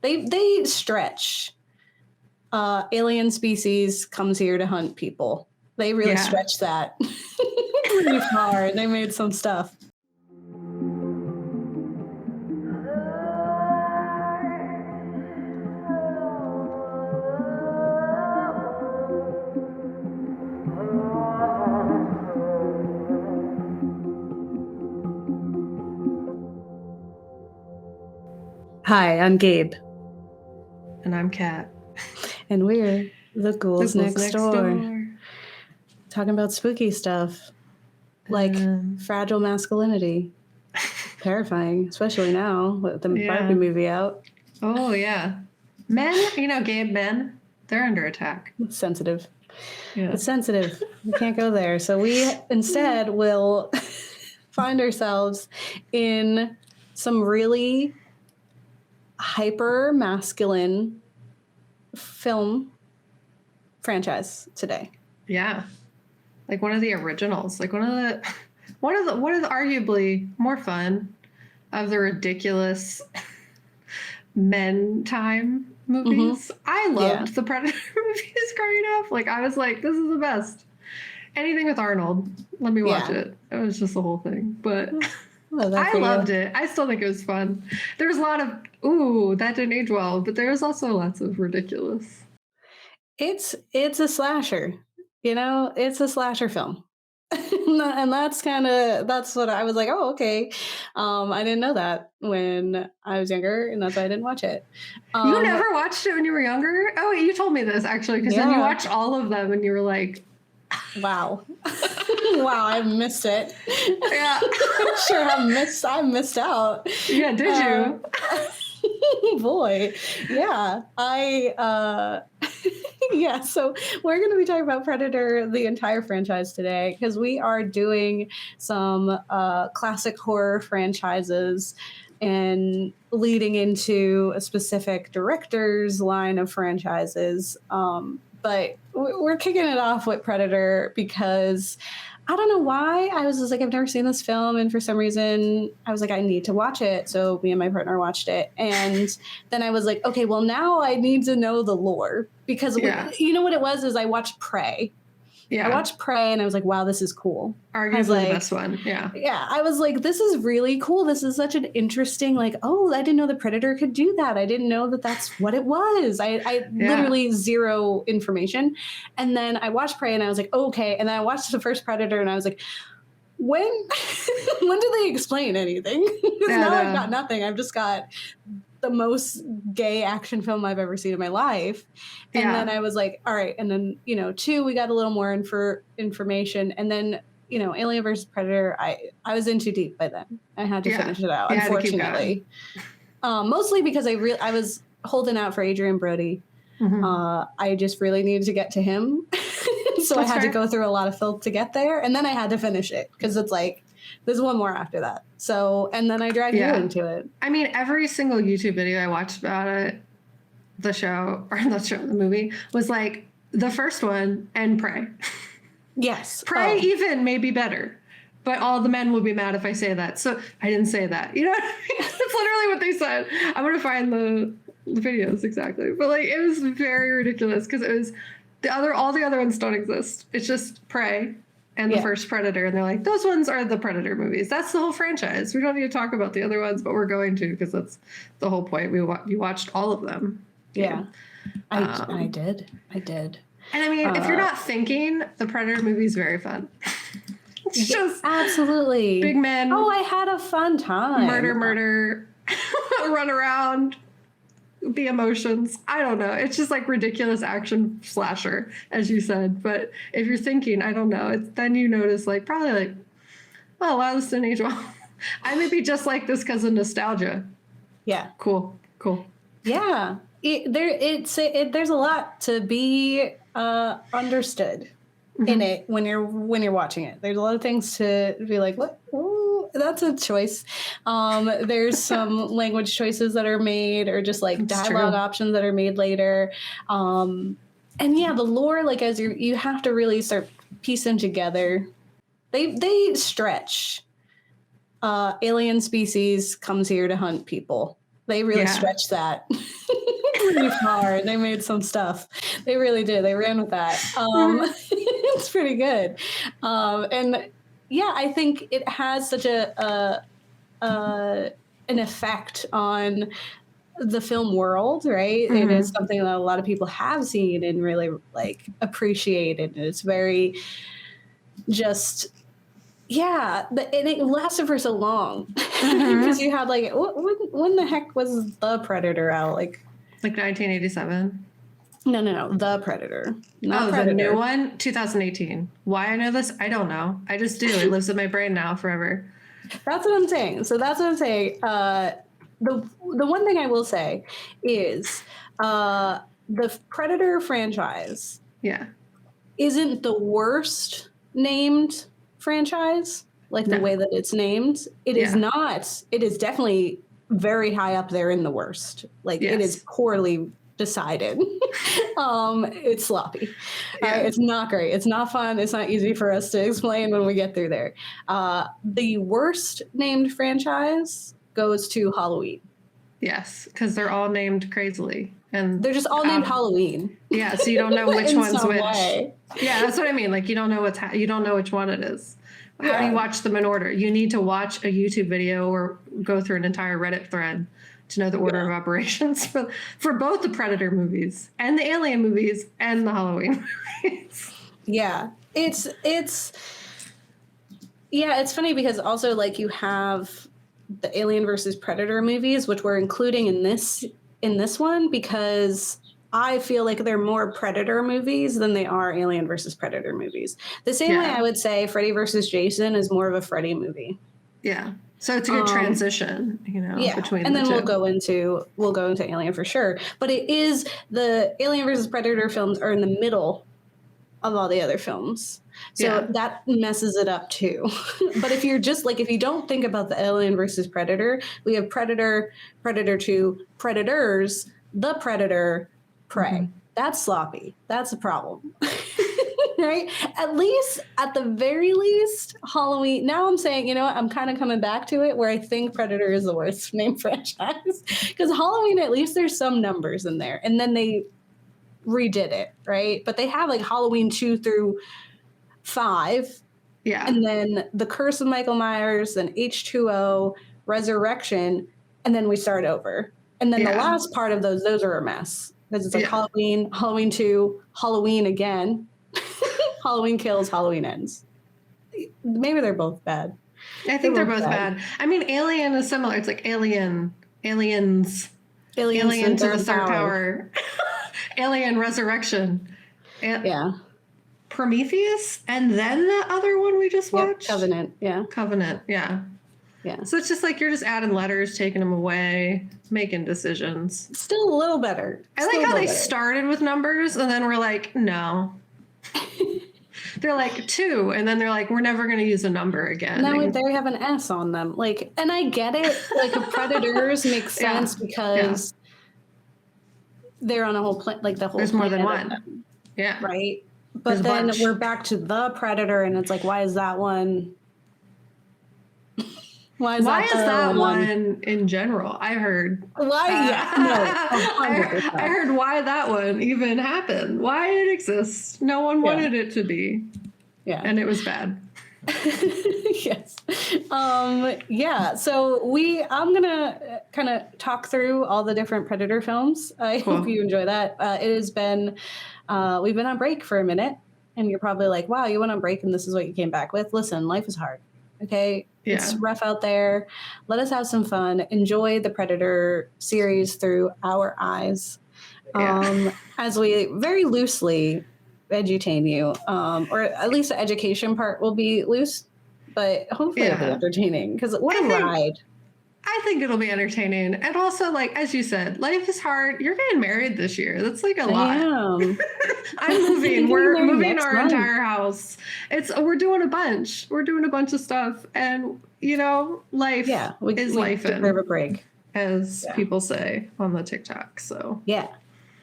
They stretch. Alien species comes here to hunt people. They really stretch that pretty far. They made some stuff. Hi, I'm Gabe. And I'm Kat. And we're the Ghouls next door. Talking about spooky stuff. Like fragile masculinity. Terrifying, especially now with the Barbie movie out. Oh, yeah. Men, Gabe, men, they're under attack. It's sensitive. Yeah. It's sensitive. We can't go there. So we instead will find ourselves in some really hyper masculine film franchise today. Yeah. Like one of the originals, like one of the arguably more fun of the ridiculous men time movies. Mm-hmm. I loved the Predator movies growing up. Like I was like, this is the best. Anything with Arnold, let me watch it. It was just the whole thing. But I loved it. I still think it was fun. There's a lot of, that didn't age well, but there's also lots of ridiculous. It's a slasher, it's a slasher film. And that's what I was like, oh, okay. I didn't know that when I was younger, and that's why I didn't watch it. You never watched it when you were younger? Oh, you told me this actually, because then you watched all of them and you were like, wow. Wow, I missed it. Yeah. Sure, I missed out. Yeah, did you? Boy. Yeah. So we're going to be talking about Predator, the entire franchise today, because we are doing some classic horror franchises and leading into a specific director's line of franchises. But we're kicking it off with Predator because I don't know why. I was just like, I've never seen this film. And for some reason, I was like, I need to watch it. So me and my partner watched it. And then I was like, okay, well, now I need to know the lore. Because you know what it was is I watched Prey. Yeah. I watched Prey and I was like, wow, this is cool. Arguably the best one. Yeah. Yeah. I was like, this is really cool. This is such an interesting, I didn't know the Predator could do that. I didn't know that that's what it was. I literally zero information. And then I watched Prey and I was like, okay. And then I watched the first Predator and I was like, when do they explain anything? Because now I've got nothing. I've just got the most gay action film I've ever seen in my life. And then I was like, all right. And then, 2, we got a little more information. And then, Alien vs. Predator, I was in too deep by then. I had to finish it out, unfortunately. Mostly because I was holding out for Adrian Brody. Mm-hmm. I just really needed to get to him. So I had to go through a lot of filth to get there. And then I had to finish it because it's like, there's one more after that. So, and then I dragged you into it. I mean, every single YouTube video I watched about it, the movie, was like the first one and Prey. Yes. Prey even may be better, but all the men will be mad if I say that. So I didn't say that. You know what I mean? That's literally what they said. I'm going to find the videos exactly. But it was very ridiculous because it was all the other ones don't exist. It's just Prey and the first Predator, and they're like, those ones are the Predator movies. That's the whole franchise. We don't need to talk about the other ones, but we're going to because that's the whole point. You watched all of them. Yeah, I did. And I mean, if you're not thinking, the Predator movie is very fun. It's just absolutely big men. Oh, I had a fun time. Murder, run around. The emotions. I don't know. It's just ridiculous action slasher, as you said. But if you're thinking, I don't know, then you notice probably oh, wow, this didn't age well. I may be just like this because of nostalgia. Yeah. Cool. Yeah. There's a lot to be understood in it when you're watching it. There's a lot of things to be like, what? Ooh, that's a choice. There's some language choices that are made, or just dialogue options that are made later. And the lore, as you have to really start piecing together. They stretch. Alien species comes here to hunt people. They really stretched that pretty far. They made some stuff. They really did. They ran with that. It's pretty good. And yeah, I think it has such an effect on the film world, right? It is something that a lot of people have seen and really like appreciated. And it's very just, yeah, and it lasted for so long because you had like, when the heck was The Predator out? Like 1987? No, The Predator. Not Predator. The new one? 2018. Why I know this? I don't know. I just do. It lives in my brain now forever. That's what I'm saying. So that's what I'm saying. The one thing I will say is the Predator franchise isn't the worst named franchise, like the way that it's named. It is not. It is definitely very high up there in the worst. Like it is poorly decided. It's sloppy. It's not great. It's not fun. It's not easy for us to explain when we get through there. The worst named franchise goes to Halloween. Yes, because they're all named crazily. And they're just all named Halloween. Yeah, so you don't know which one's which. Way. Yeah, that's what I mean. Like you don't know you don't know which one it is. How do you watch them in order? You need to watch a YouTube video or go through an entire Reddit thread to know the order of operations for both the Predator movies and the Alien movies and the Halloween movies. Yeah, it's funny because also like you have the Alien versus Predator movies, which we're including in this one because I feel like they're more Predator movies than they are Alien versus Predator movies. The same way I would say Freddy versus Jason is more of a Freddy movie. Yeah. So it's a good transition, between and the then two. we'll go into Alien for sure. But it is the Alien versus Predator films are in the middle of all the other films. So that messes it up too. But if you're just like, if you don't think about the Alien versus Predator, we have Predator, Predator 2, Predators, The Predator, Prey. That's sloppy. That's a problem. Right? At the very least, Halloween. Now I'm saying, you know what? I'm kind of coming back to it where I think Predator is the worst named franchise. Because Halloween, at least there's some numbers in there. And then they redid it, right? But they have like Halloween 2 through 5. Yeah. And then The Curse of Michael Myers, then H2O, Resurrection, and then we start over. And then the last part of those are a mess. Because it's like Halloween, Halloween 2, Halloween again. Halloween Kills, Halloween Ends. Maybe they're both bad. I think they're both bad. I mean, Alien is similar. It's like Aliens to the Third Tower. Alien Resurrection. Prometheus, and then the other one we just watched? Covenant, yeah. Yeah. So it's just like you're just adding letters, taking them away, making decisions. Still a little better. I like how they started with numbers, and then we're like, no. They're like 2, and then they're like, we're never going to use a number again. Now they have an S on them. Like, and I get it. Like, Predators makes sense because they're on a whole planet. Like, the whole there's more than one. Yeah. Right? But then we're back to The Predator, and it's like, why is that one? Why is that one in general? I heard. Why? I heard why that one even happened. Why it exists. No one wanted it to be. Yeah. And it was bad. Yes. So I'm going to kind of talk through all the different Predator films. I hope you enjoy that. It has been, we've been on break for a minute, and you're probably like, wow, you went on break and this is what you came back with. Listen, life is hard. Okay. Yeah. It's rough out there. Let us have some fun. Enjoy the Predator series through our eyes. As we very loosely edutain you, or at least the education part will be loose, but hopefully it'll be entertaining because what a ride. I think it'll be entertaining. And also, like, as you said, life is hard. You're getting married this year. That's like a lot. I'm moving. We're moving our entire house. We're doing a bunch. We're doing a bunch of stuff. And, life is life. We deserve a break. As people say on the TikTok. So, yeah.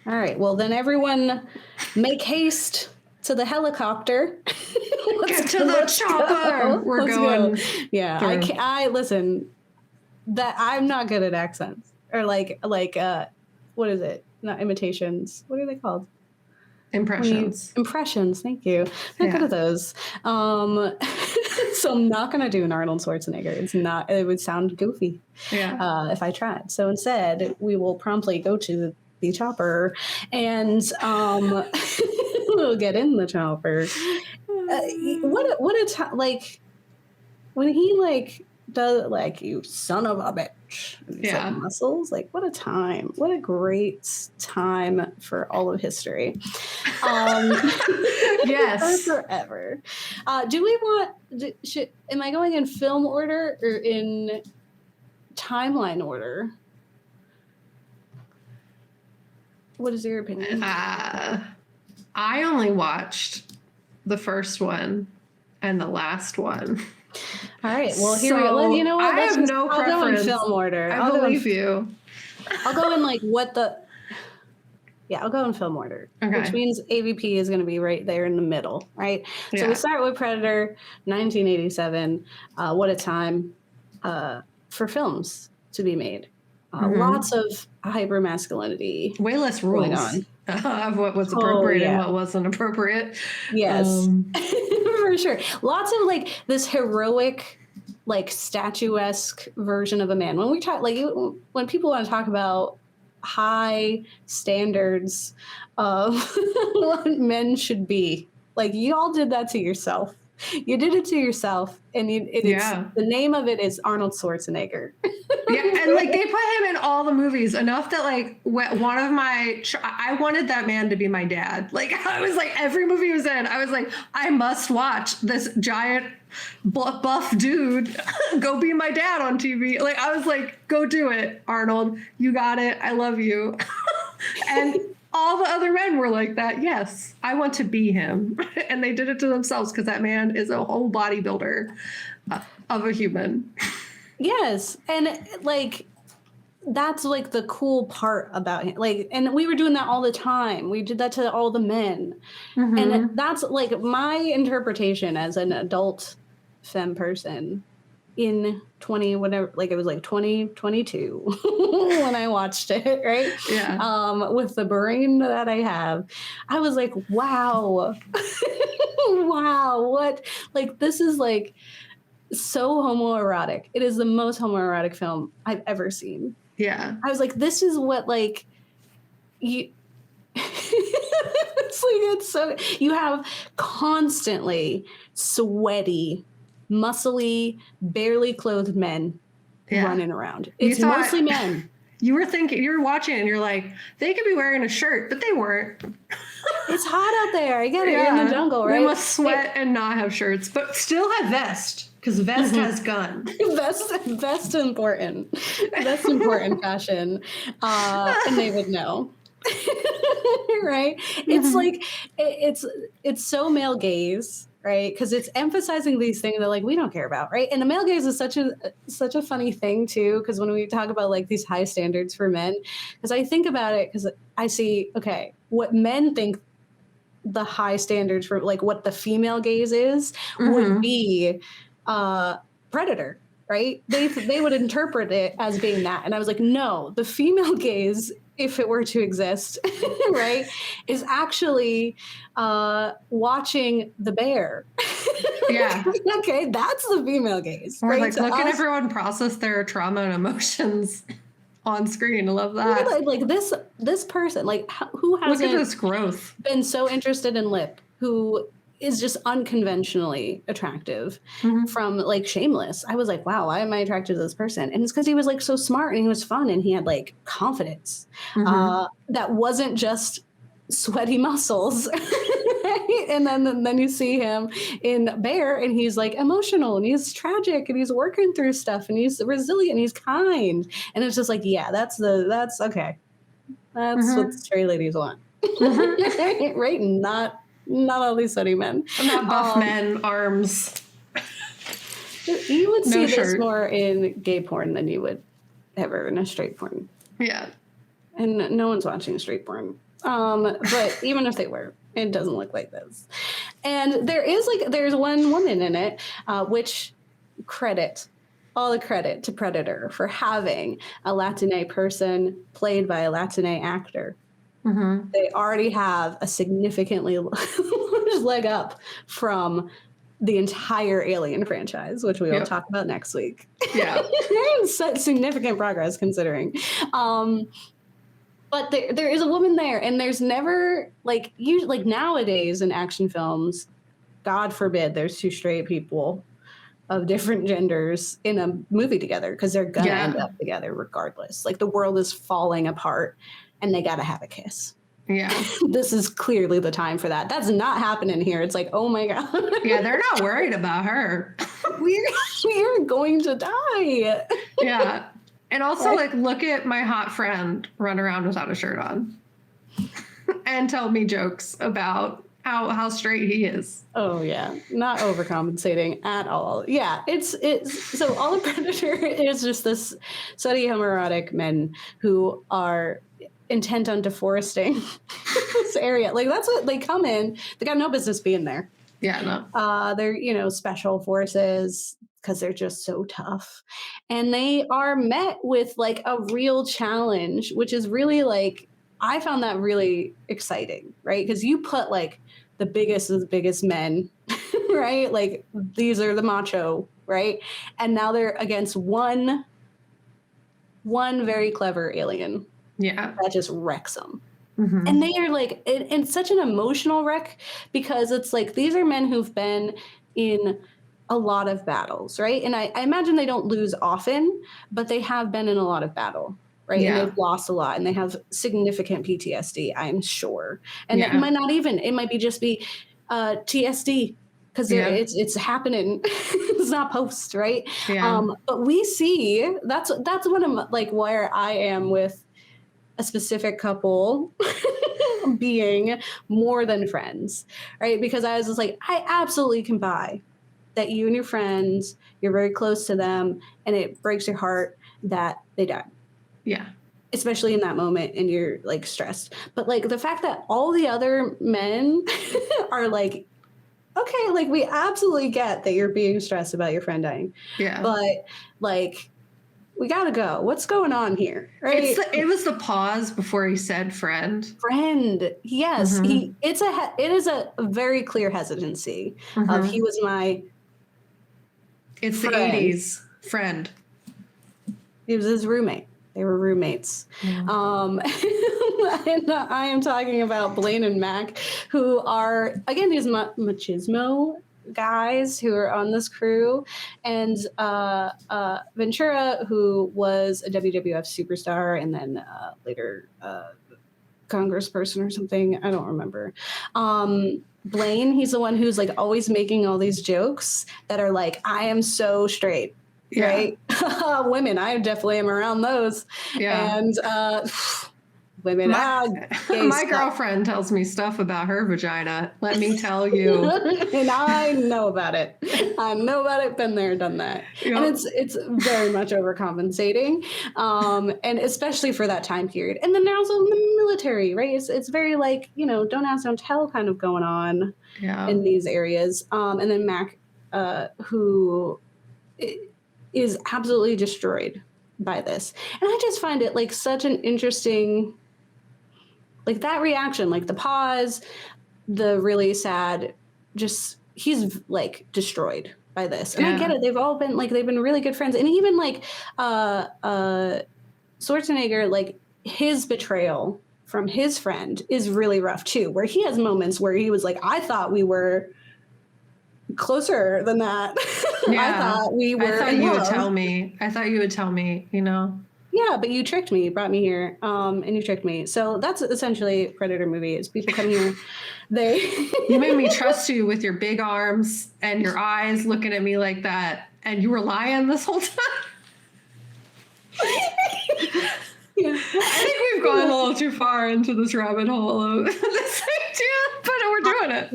All right. Well, then everyone make haste to the helicopter. Get to the chopper. We're going. Yeah. I listen. That I'm not good at accents. or what is it? Not imitations. What are they called? Impressions. Impressions. Thank you. Not good at those. So I'm not going to do an Arnold Schwarzenegger. It's not. It would sound goofy. Yeah. If I tried. So instead, we will promptly go to the chopper, and we'll get in the chopper. What a time! Like when he does you son of a bitch. Yeah. Muscles. Like what a time! What a great time for all of history. Yes. Forever. Do we want? Am I going in film order or in timeline order? What is your opinion? I only watched the first one and the last one. All right. Well, here we go. You know what? I have no preference. I'll go in film order. I believe you. I'll go in I'll go in film order, which means AVP is going to be right there in the middle, right? Yeah. So we start with Predator, 1987. What a time for films to be made. Lots of hypermasculinity. Way less rules going on. Of what was appropriate and what wasn't appropriate. Yes, for sure. Lots of this heroic, statuesque version of a man. When we talk, when people want to talk about high standards of what men should be, you all did that to yourself. You did it to yourself, and the name of it is Arnold Schwarzenegger. Yeah, and they put him in all the movies enough that one of I wanted that man to be my dad. I was every movie he was in, I was I must watch this giant buff dude go be my dad on TV. I was go do it, Arnold. You got it. I love you. And all the other men were like that. Yes, I want to be him. And they did it to themselves because that man is a whole bodybuilder of a human. Yes. And that's the cool part about him. And we were doing that all the time. We did that to all the men. Mm-hmm. And that's my interpretation as an adult femme person in 2022 when I watched it, right? Yeah. With the brain that I have, I was wow. Wow, what? This is so homoerotic. It is the most homoerotic film I've ever seen. Yeah. I was this is what you it's so you have constantly sweaty, muscly, barely clothed men running around. It's mostly men. You were watching it and you're they could be wearing a shirt, but they weren't. It's hot out there. I get it. You're in the jungle, right? They must sweat and not have shirts, but still have vest. Because vest has gun. Vest important. That's important fashion. And they would know. Right? It's it's so male gaze, right? Because it's emphasizing these things that we don't care about, right? And the male gaze is such a funny thing too, because when we talk about these high standards for men, because I think about it because I see, what men think the high standards for what the female gaze is would be Predator, right? They would interpret it as being that. And I was no, the female gaze, if it were to exist, right, is actually watching the bear. Yeah. Okay, that's the female gaze. Or right? look at everyone process their trauma and emotions on screen. I love that. This person, who hasn't look at this growth, been so interested in lip, who is just unconventionally attractive from Shameless. I was wow, why am I attracted to this person? And it's because he was so smart and he was fun and he had confidence that wasn't just sweaty muscles. And then you see him in Bear and he's emotional and he's tragic and he's working through stuff and he's resilient and he's kind. And it's just that's okay. That's what straight ladies want. Right? Not all these sweaty men. Not buff men, arms. You would see this more in gay porn than you would ever in a straight porn. Yeah. And no one's watching straight porn. But even if they were, it doesn't look like this. And there's one woman in it, which credit all the credit to Predator for having a Latine person played by a Latine actor. Mm-hmm. They already have a significantly leg up from the entire Alien franchise, which we will talk about next week. Yeah. Such significant progress considering. But there is a woman there, and there's never like nowadays in action films, God forbid there's two straight people of different genders in a movie together, because they're gonna end up together regardless. Like, the world is falling apart and they gotta have a kiss. Yeah. This is clearly the time for that. That's not happening here. It's like, oh my God. Yeah, they're not worried about her. We're going to die. Yeah. And also, like, look at my hot friend run around without a shirt on and tell me jokes about how straight he is. Oh yeah, not overcompensating at all. Yeah, it's so all the Predator is just this sweaty homoerotic men who are intent on deforesting this area. Like, that's what they come in. They got no business being there. Yeah, no. They're special forces because they're just so tough, and they are met with like a real challenge, which is really like, I found that really exciting, right? Because you put like the biggest of the biggest men, right? Like, these are the macho, right? And now they're against one very clever alien. Yeah. That just wrecks them. Mm-hmm. And they are like, in such an emotional wreck, because it's like, these are men who've been in a lot of battles, right? And I imagine they don't lose often, but they have been in a lot of battle. Right. Yeah. And they've lost a lot, and they have significant PTSD, I'm sure. And it might not even, it might be just be TSD, because it's happening. It's not post, right? Yeah. But we see, that's one of like where I am with a specific couple being more than friends, right? Because I was just like, I absolutely can buy that you and your friends, you're very close to them, and it breaks your heart that they died. Yeah. Especially in that moment, and you're like stressed. But like, the fact that all the other men are like, okay, like, we absolutely get that you're being stressed about your friend dying. Yeah. But like, we gotta go. What's going on here? Right. It was the pause before he said friend. Friend. Yes. Mm-hmm. It is a very clear hesitancy of, he was my It's friend. The 80s friend. He was his roommate. They were roommates. Mm-hmm. And I am talking about Blaine and Mac, who are, again, these machismo guys who are on this crew. And Ventura, who was a WWF superstar and then later congressperson or something. I don't remember. Blaine, he's the one who's like always making all these jokes that are like, I am so straight. Yeah. Right? Women, I definitely am around those. Yeah. And women, my girlfriend tells me stuff about her vagina. Let me tell you. And I know about it. Been there, done that. Yep. And it's very much overcompensating. And especially for that time period. And then they're also in the military, right? It's very like, don't ask, don't tell kind of going on in these areas. And then Mac, who is absolutely destroyed by this. And I just find it like such an interesting, like, that reaction, like the pause, the really sad, just, he's like destroyed by this. And I get it. They've been really good friends. And even like Schwarzenegger, like, his betrayal from his friend is really rough too, where he has moments where he was like, I thought we were closer than that. Yeah. I thought you would tell me. Yeah, but you tricked me. You brought me here, and you tricked me. So that's essentially Predator movie. It's people come here. You made me trust you with your big arms and your eyes looking at me like that, and you were lying this whole time. Yeah. I think we've gone a little too far into this rabbit hole of this idea, but we're doing it.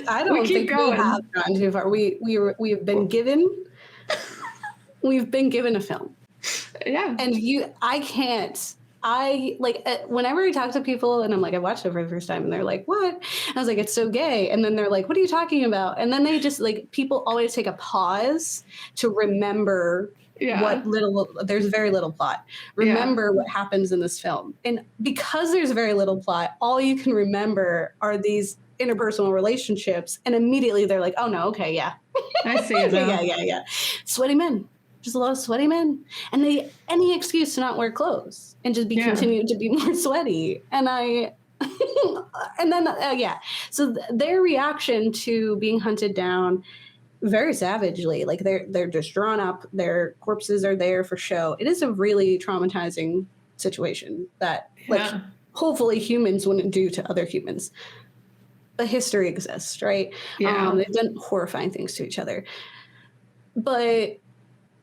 I don't think we have gone too far. We've been given a film. Yeah. And whenever I talk to people and I'm like, I watched it for the first time, and they're like, what? I was like, it's so gay. And then they're like, what are you talking about? And then they just like, people always take a pause to remember there's very little plot. Remember what happens in this film. And because there's very little plot, all you can remember are these interpersonal relationships. And immediately they're like, oh no, okay, yeah. I see it now. Yeah. Sweaty men. Just a lot of sweaty men. And any excuse to not wear clothes and just continue to be more sweaty. And So their reaction to being hunted down very savagely, like they're just drawn up, their corpses are there for show. It is a really traumatizing situation that hopefully humans wouldn't do to other humans. But history exists, right? They've done horrifying things to each other. But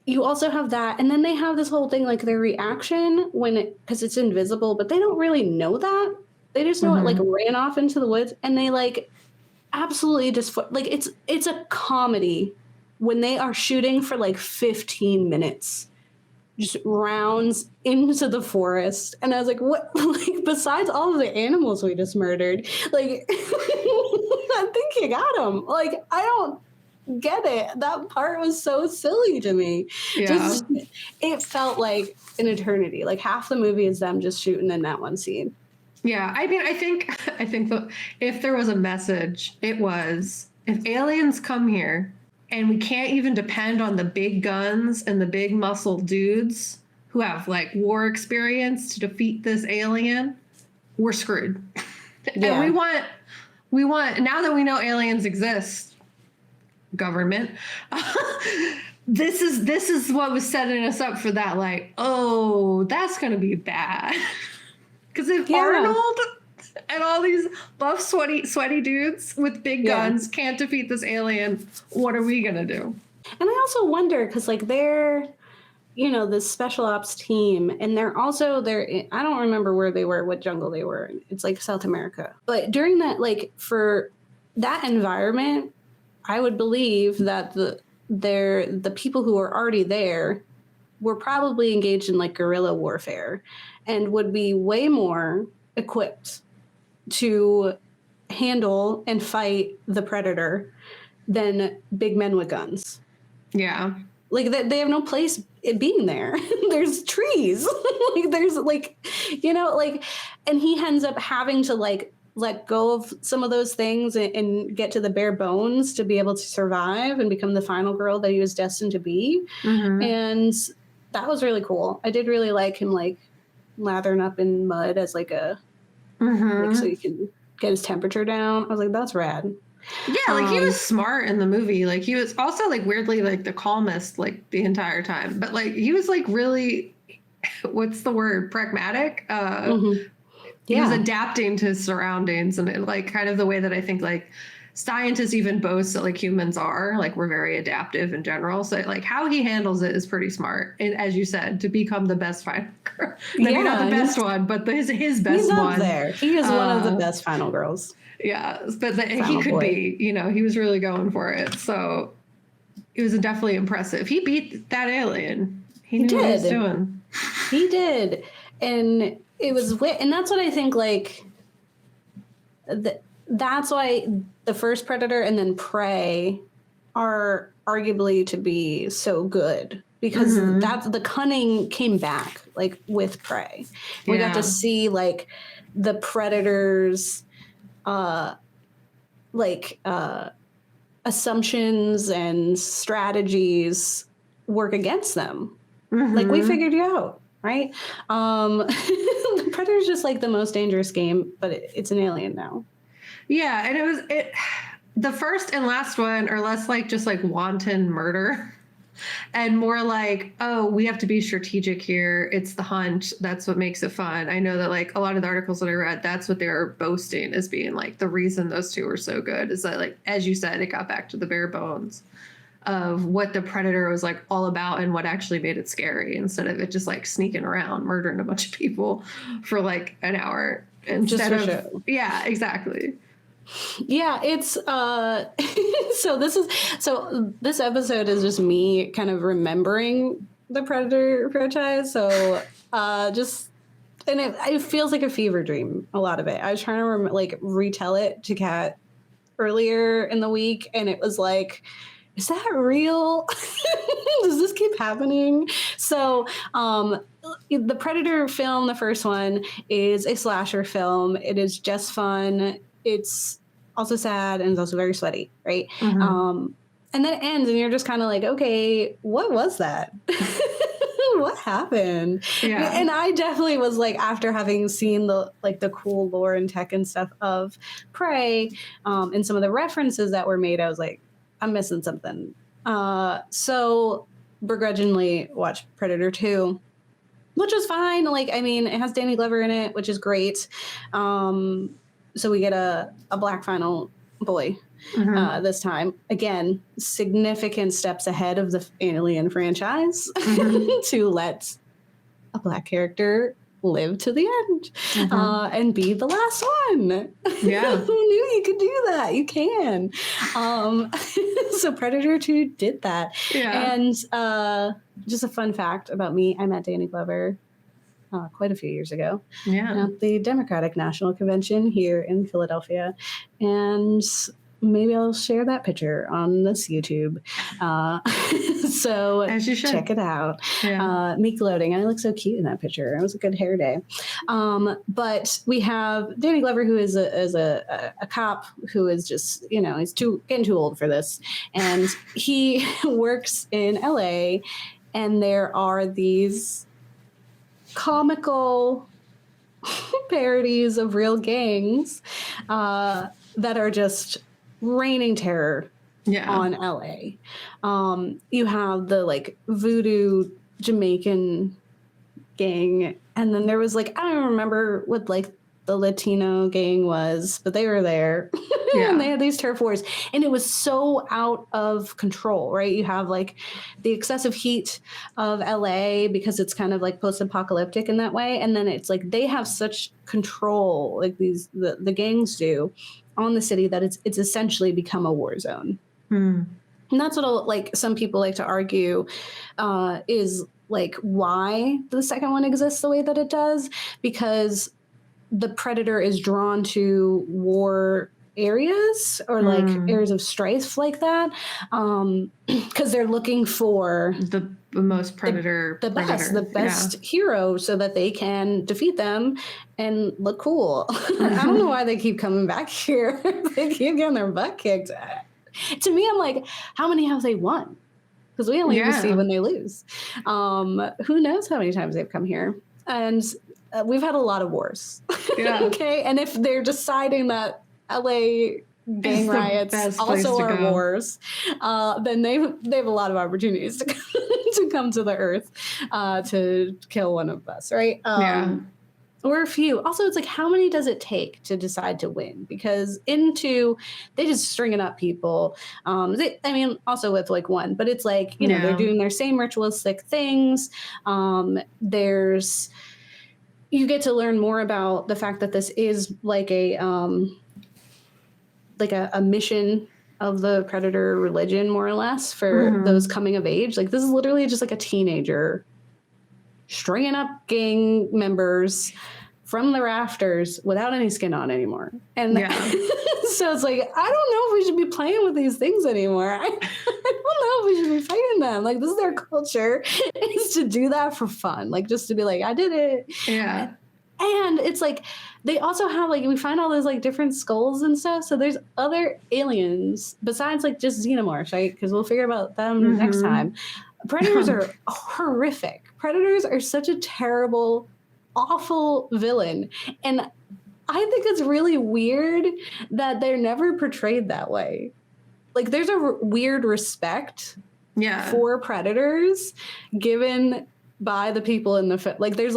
you also have that, and then they have this whole thing, like their reaction because it's invisible, but they don't really know that. They just know it like ran off into the woods, and they like absolutely just like it's a comedy when they are shooting for like 15 minutes, just rounds into the forest. And I was like, what? Like, besides all of the animals we just murdered, like, I think you got them. Like, I don't get it. That part was so silly to me. It felt like an eternity. Like half the movie is them just shooting in that one scene. Yeah, I mean, I think if there was a message, it was, if aliens come here and we can't even depend on the big guns and the big muscle dudes who have like war experience to defeat this alien, we're screwed. And we want now that we know aliens exist, government, this is what was setting us up for that, like, oh, that's gonna be bad. Because if Arnold and all these buff, sweaty dudes with big guns can't defeat this alien, what are we going to do? And I also wonder, because, like, they're, this special ops team, and I don't remember where they were, what jungle they were in. It's, like, South America. But during that, like, for that environment, I would believe that the people who are already there were probably engaged in, like, guerrilla warfare, and would be way more equipped to handle and fight the predator than big men with guns. Yeah. Like, they have no place being there. There's trees. Like, there's, like, and he ends up having to, like, let go of some of those things and get to the bare bones to be able to survive and become the final girl that he was destined to be. And that was really cool. I did really like him, like, lathering up in mud as like a like, so you can get his temperature down. I was like, that's rad. Yeah, like he was smart in the movie. Like he was also like weirdly like the calmest like the entire time. But like he was like really, what's the word? Pragmatic. He was adapting to his surroundings, and like kind of the way that I think like scientists even boast that like humans are, like we're very adaptive in general. So like how he handles it is pretty smart. And as you said, to become the best final girl. Maybe not the best one, but his best one. There. He is one of the best final girls. Yeah, but he could be, he was really going for it. So it was definitely impressive. He beat that alien. He knew what he was doing. He did. And it was, and that's what I think, like, that's why the first Predator and then Prey are arguably to be so good, because that's the cunning came back, like, with Prey. We got to see, like, the Predator's assumptions and strategies work against them. Like, we figured you out, right? The Predator's just like the most dangerous game, but it's an alien now. Yeah, and the first and last one are less like just like wanton murder and more like, oh, we have to be strategic here. It's the hunt. That's what makes it fun. I know that like a lot of the articles that I read, that's what they're boasting as being like the reason those two are so good, is that, like, as you said, it got back to the bare bones of what the Predator was like all about and what actually made it scary, instead of it just like sneaking around murdering a bunch of people for like an hour instead of show. Yeah, exactly. Yeah, it's so this episode is just me kind of remembering the Predator franchise. So and it feels like a fever dream, a lot of it. I was trying to retell it to Kat earlier in the week, and it was like is that real? Does this keep happening? So the Predator film, the first one, is a slasher film. It is just fun. It's also sad and it's also very sweaty, right? And then it ends and you're just kind of like, okay, what was that? What happened? Yeah. And I definitely was like, after having seen the cool lore and tech and stuff of Prey, and some of the references that were made, I was like, I'm missing something. So begrudgingly watched Predator 2, which was fine. Like, I mean, it has Danny Glover in it, which is great. So we get a black final boy this time. Again, significant steps ahead of the Alien franchise to let a black character live to the end and be the last one. Yeah. Who knew you could do that? You can. So Predator 2 did that. Yeah. And just a fun fact about me, I met Danny Glover quite a few years ago at the Democratic National Convention here in Philadelphia. And maybe I'll share that picture on this YouTube. So as you should. Check it out. Yeah. Me gloating. I look so cute in that picture. It was a good hair day. But we have Danny Glover, who is a cop who is just, he's getting too old for this. And he works in LA, and there are these comical parodies of real gangs that are just raining terror on LA. You have the voodoo Jamaican gang, and then there was I don't remember what the Latino gang was, but they were there. And they had these turf wars, and it was so out of control, right? You have the excessive heat of LA because it's kind of post-apocalyptic in that way, and then it's they have such control, the gangs do, on the city, that it's essentially become a war zone. And that's what some people like to argue is why the second one exists the way that it does, because the Predator is drawn to war areas or areas of strife like that, because they're looking for the most the best hero, so that they can defeat them and look cool. I don't know why they keep coming back here. They keep getting their butt kicked. To me, I'm like, how many have they won? Because we only ever see when they lose. Who knows how many times they've come here? And we've had a lot of wars. Okay, and if they're deciding that LA gang riots also are wars, then they have a lot of opportunities to come to the earth to kill one of us, right? Or a few. Also, it's how many does it take to decide to win? Because they just stringing up people. Also with one, but it's they're doing their same ritualistic things. You get to learn more about the fact that this is a mission of the Predator religion, more or less, for those coming of age. This is literally just a teenager stringing up gang members from the rafters without any skin on anymore. And so it's I don't know if we should be playing with these things anymore. I don't know if we should be fighting them. This is their culture, is to do that for fun. Just to be I did it. Yeah. And it's they also have we find all those different skulls and stuff. So there's other aliens besides just xenomorphs, right? Because we'll figure about them next time. Predators are horrific. Predators are such a terrible, awful villain. And I think it's really weird that they're never portrayed that way. There's a weird respect for predators given by the people in the there's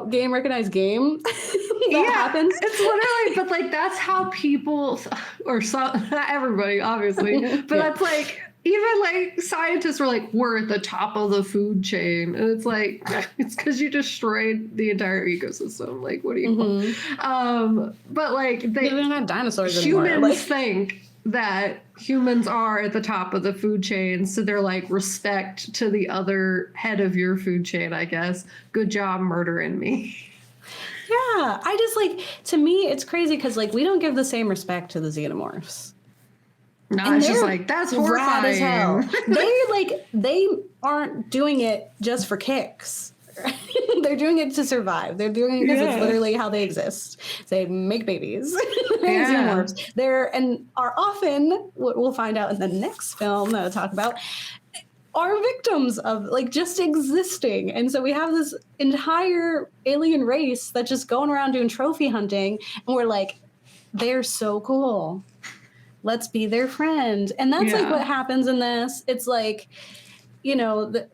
game recognized game that happens. It's literally, but that's how people, or some, not everybody, obviously, but that's even scientists were we're at the top of the food chain, and it's it's because you destroyed the entire ecosystem. What do you want? But they're not dinosaurs anymore. Humans think that humans are at the top of the food chain, so they're respect to the other head of your food chain, I guess. Good job murdering me. Yeah, I just to me it's crazy because we don't give the same respect to the xenomorphs. No, it's just like, that's rad as hell. horrifying. They aren't doing it just for kicks. They're doing it to survive. They're doing it because it's literally how they exist. They make babies. Xenomorphs. And are often, what we'll find out in the next film that I'll talk about, are victims of like just existing. And so we have this entire alien race that's just going around doing trophy hunting, and we're like, they're so cool. Let's be their friend. And that's like what happens in this. It's like, you know, the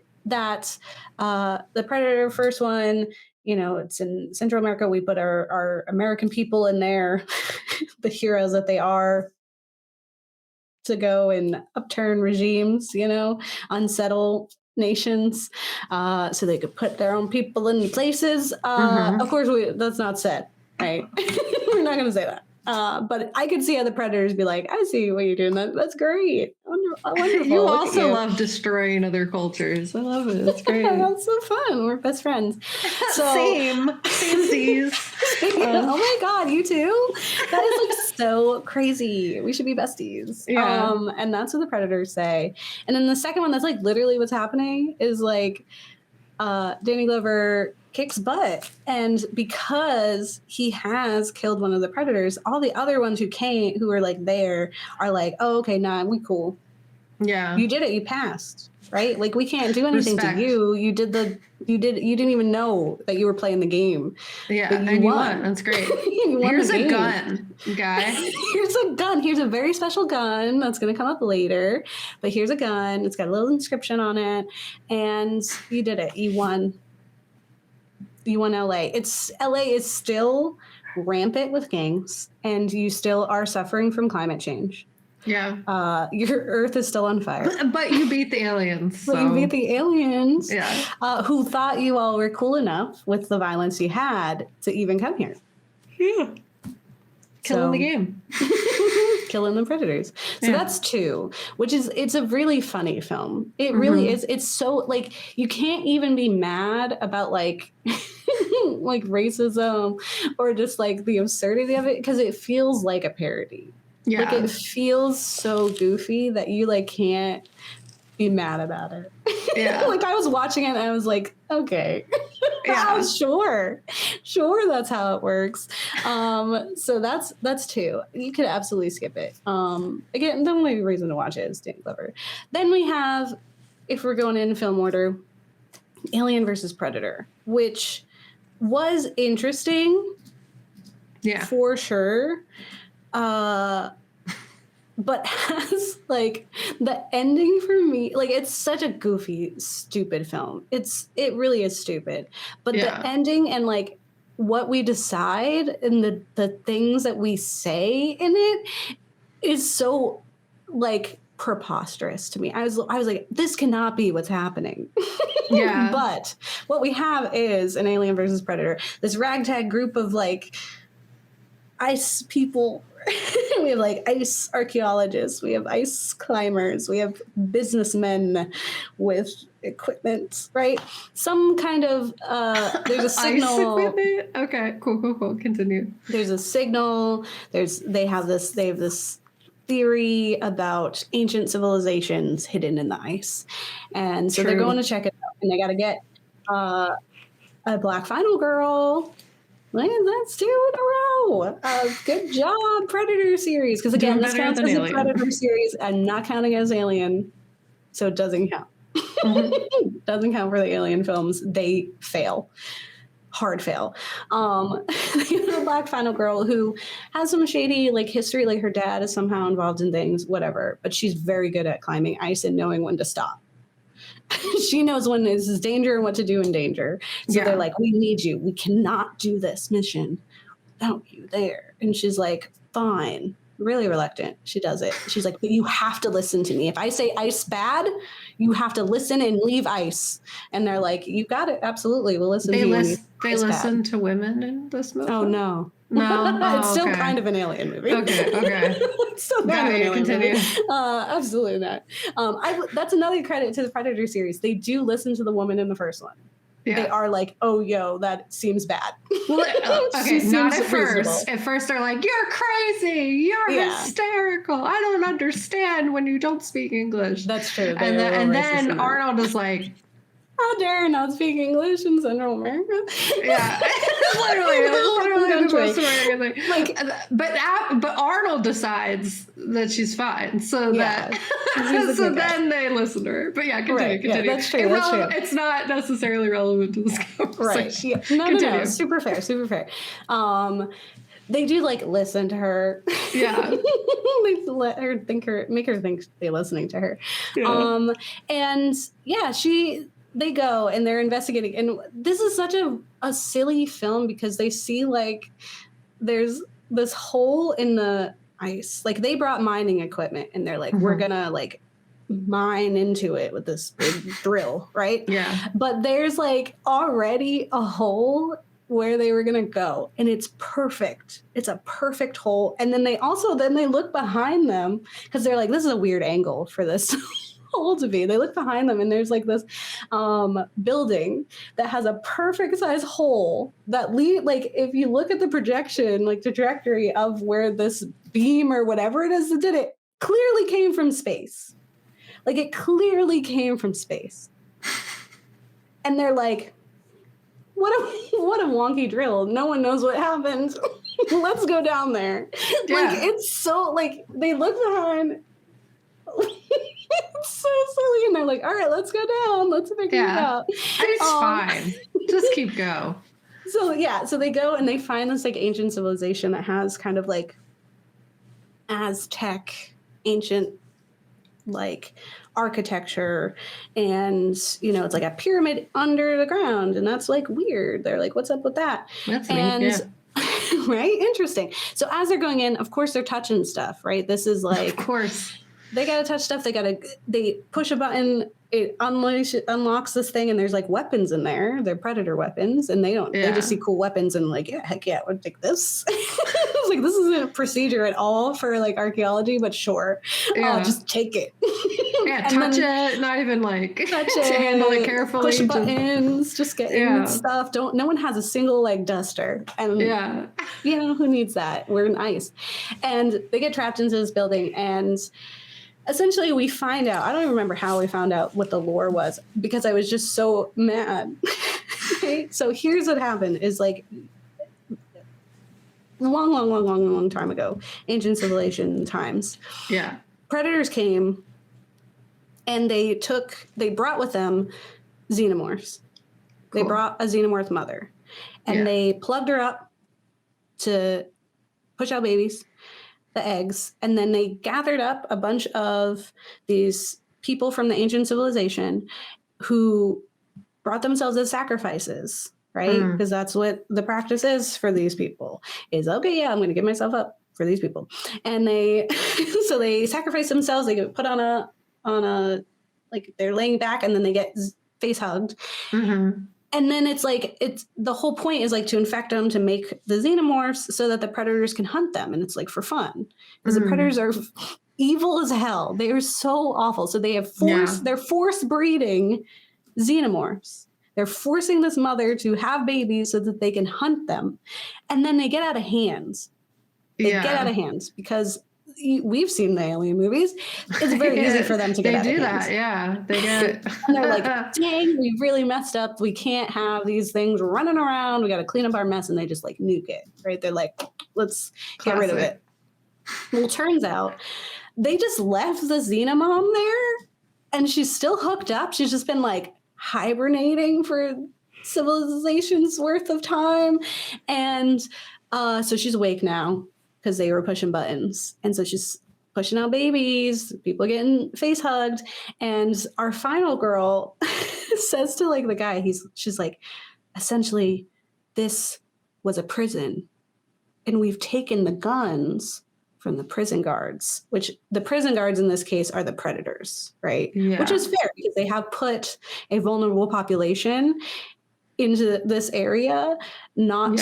Predator first one, you know, it's in Central America. We put our American people in there, the heroes that they are, to go and upturn regimes, you know, unsettle nations, so they could put their own people in places. Of course, that's not said, right? We're not going to say that. But I could see other Predators be like, I see what you're doing. That's great. Wonderful. You also love destroying other cultures. I love it. It's great. That's so fun. We're best friends. So, Samesies. Oh my God, you too? That is like so crazy. We should be besties. Yeah. And that's what the Predators say. And then the second one, that's like literally what's happening, is like Danny Glover kicks butt, and because he has killed one of the Predators, all the other ones who were like there are like, oh, okay, nah, we cool. Yeah, you did it, you passed, right? Like, we can't do anything Respect. to you. You didn't even know that you were playing the game. Yeah, but you won. That's great. Here's a gun, guy. Here's a gun. Here's a very special gun that's going to come up later, but here's a gun. It's got a little inscription on it, and you did it. You won. You won LA. LA is still rampant with gangs, and you still are suffering from climate change. Yeah. Your Earth is still on fire. But you beat the aliens. But you beat the aliens. Yeah. Who thought you all were cool enough with the violence you had to even come here. Yeah. Killing the game. Killing the Predators. So that's 2, which is, it's a really funny film. It really is. It's so, like, you can't even be mad about, like, like racism or just, like, the absurdity of it, because it feels like a parody. Yeah. Like, it feels so goofy that you, like, can't be mad about it. Yeah. Like, I was watching it and I was like, okay. Yeah. Sure, that's how it works. So that's 2. You could absolutely skip it. Again, the only reason to watch it is Danny Glover. Then we have, if we're going in film order, Alien versus Predator, which was interesting. Yeah, for sure. But has, like, the ending for me, like, it's such a goofy, stupid film. It really is stupid. But the ending and, like, what we decide and the things that we say in it is so, like, preposterous to me. I was like, this cannot be what's happening. Yeah. But what we have is an Alien versus Predator, this ragtag group of, like, ice people. We have, like, ice archaeologists, we have ice climbers, we have businessmen with equipment, right? Some kind of there's a signal. Ice equipment? Okay, cool. Continue. There's a signal. They have this theory about ancient civilizations hidden in the ice, and so they're going to check it out, and they got to get a black final girl. Man, that's 2 in a row. Good job, Predator series. Because again, this counts as a Predator series and not counting as Alien, so it doesn't count. Doesn't count for the Alien films. They fail. Hard fail. The black final girl who has some shady, like, history, like her dad is somehow involved in things, whatever. But she's very good at climbing ice and knowing when to stop. She knows when this is danger and what to do in danger. So they're like, we need you. We cannot do this mission without you there. And she's like, fine. Really reluctant. She does it. She's like, but you have to listen to me. If I say ice bad, you have to listen and leave ice. And they're like, you got it. Absolutely. We'll listen to you. They listen to women in this movie? Oh, no. No, it's still kind of an Alien movie. Okay. It's still kind of an Alien movie. Absolutely not. That's another credit to the Predator series. They do listen to the woman in the first one. they are like, oh, yo, that seems bad. Well, okay, not at first. Reasonable. At first, they're like, you're crazy. You're hysterical. I don't understand when you don't speak English. That's true. And then Arnold is like, how dare you not speak English in Central America? Yeah, literally the most American thing. Like, but Arnold decides that she's fine, so then they listen to her. But yeah, continue. Yeah, that's true. That's true. It's not necessarily relevant to this conversation. Right? Yeah. No. Super fair. They do like listen to her. Yeah. They let her make her think they're listening to her. Yeah. And yeah, they go and they're investigating. And this is such a silly film because they see like there's this hole in the ice. Like they brought mining equipment and they're like, we're gonna like mine into it with this big drill, right? Yeah. But there's like already a hole where they were gonna go, and it's perfect. It's a perfect hole. And then they look behind them because they're like, this is a weird angle for this hole to be. They look behind them and there's like this building that has a perfect size hole that like if you look at the projection, like the trajectory of where this beam or whatever it is that did it clearly came from space. Like it clearly came from space. And they're like, what a wonky drill. No one knows what happened. Let's go down there. Yeah. Like it's so like they look behind. It's so silly, and they're like, all right, let's go down. Let's figure it out. It's fine. Just keep go. So they go and they find this like ancient civilization that has kind of like Aztec ancient like architecture, and it's like a pyramid under the ground, and that's like weird. They're like, what's up with that? That's neat, right? Interesting. So as they're going in, of course they're touching stuff, right? This is like, of course. They gotta touch stuff. They push a button. It unlocks this thing, and there's like weapons in there. They're predator weapons, and they just see cool weapons and like, yeah, heck yeah, I would take this. It's like this isn't a procedure at all for like archaeology, but sure, just take it. Yeah, touch it. Not even like to handle it carefully. Push buttons. Just get in stuff. No one has a single like duster, and who needs that? We're in ice, and they get trapped into this building and. Essentially, we find out, I don't even remember how we found out what the lore was because I was just so mad. Okay? So here's what happened is like long time ago, ancient civilization times. Yeah. Predators came and they brought with them xenomorphs. Cool. They brought a xenomorph mother and they plugged her up to push out babies. The eggs, and then they gathered up a bunch of these people from the ancient civilization who brought themselves as sacrifices, right? Because that's what the practice is for these people is, okay, yeah, I'm going to give myself up for these people. And they sacrifice themselves. They get put on a, like they're laying back and then they get face hugged. Mm-hmm. And then it's the whole point is like to infect them to make the xenomorphs so that the predators can hunt them. And it's like for fun because the predators are evil as hell. They are so awful. So they have they're force breeding xenomorphs. They're forcing this mother to have babies so that they can hunt them. And then they get out of hands. They get out of hands because we've seen the alien movies. It's very easy for them to get out of hands. They do that, yeah. They get and they're like, dang, we really messed up. We can't have these things running around. We got to clean up our mess. And they just like nuke it, right? They're like, let's get rid of it. Well, turns out they just left the xenomom there and she's still hooked up. She's just been like hibernating for civilization's worth of time. And so she's awake now. Because they were pushing buttons. And so she's pushing out babies, people getting face hugged. And our final girl says to like the guy, she's like, essentially, this was a prison. And we've taken the guns from the prison guards, which the prison guards in this case are the predators, right? Yeah. Which is fair because they have put a vulnerable population into this area, not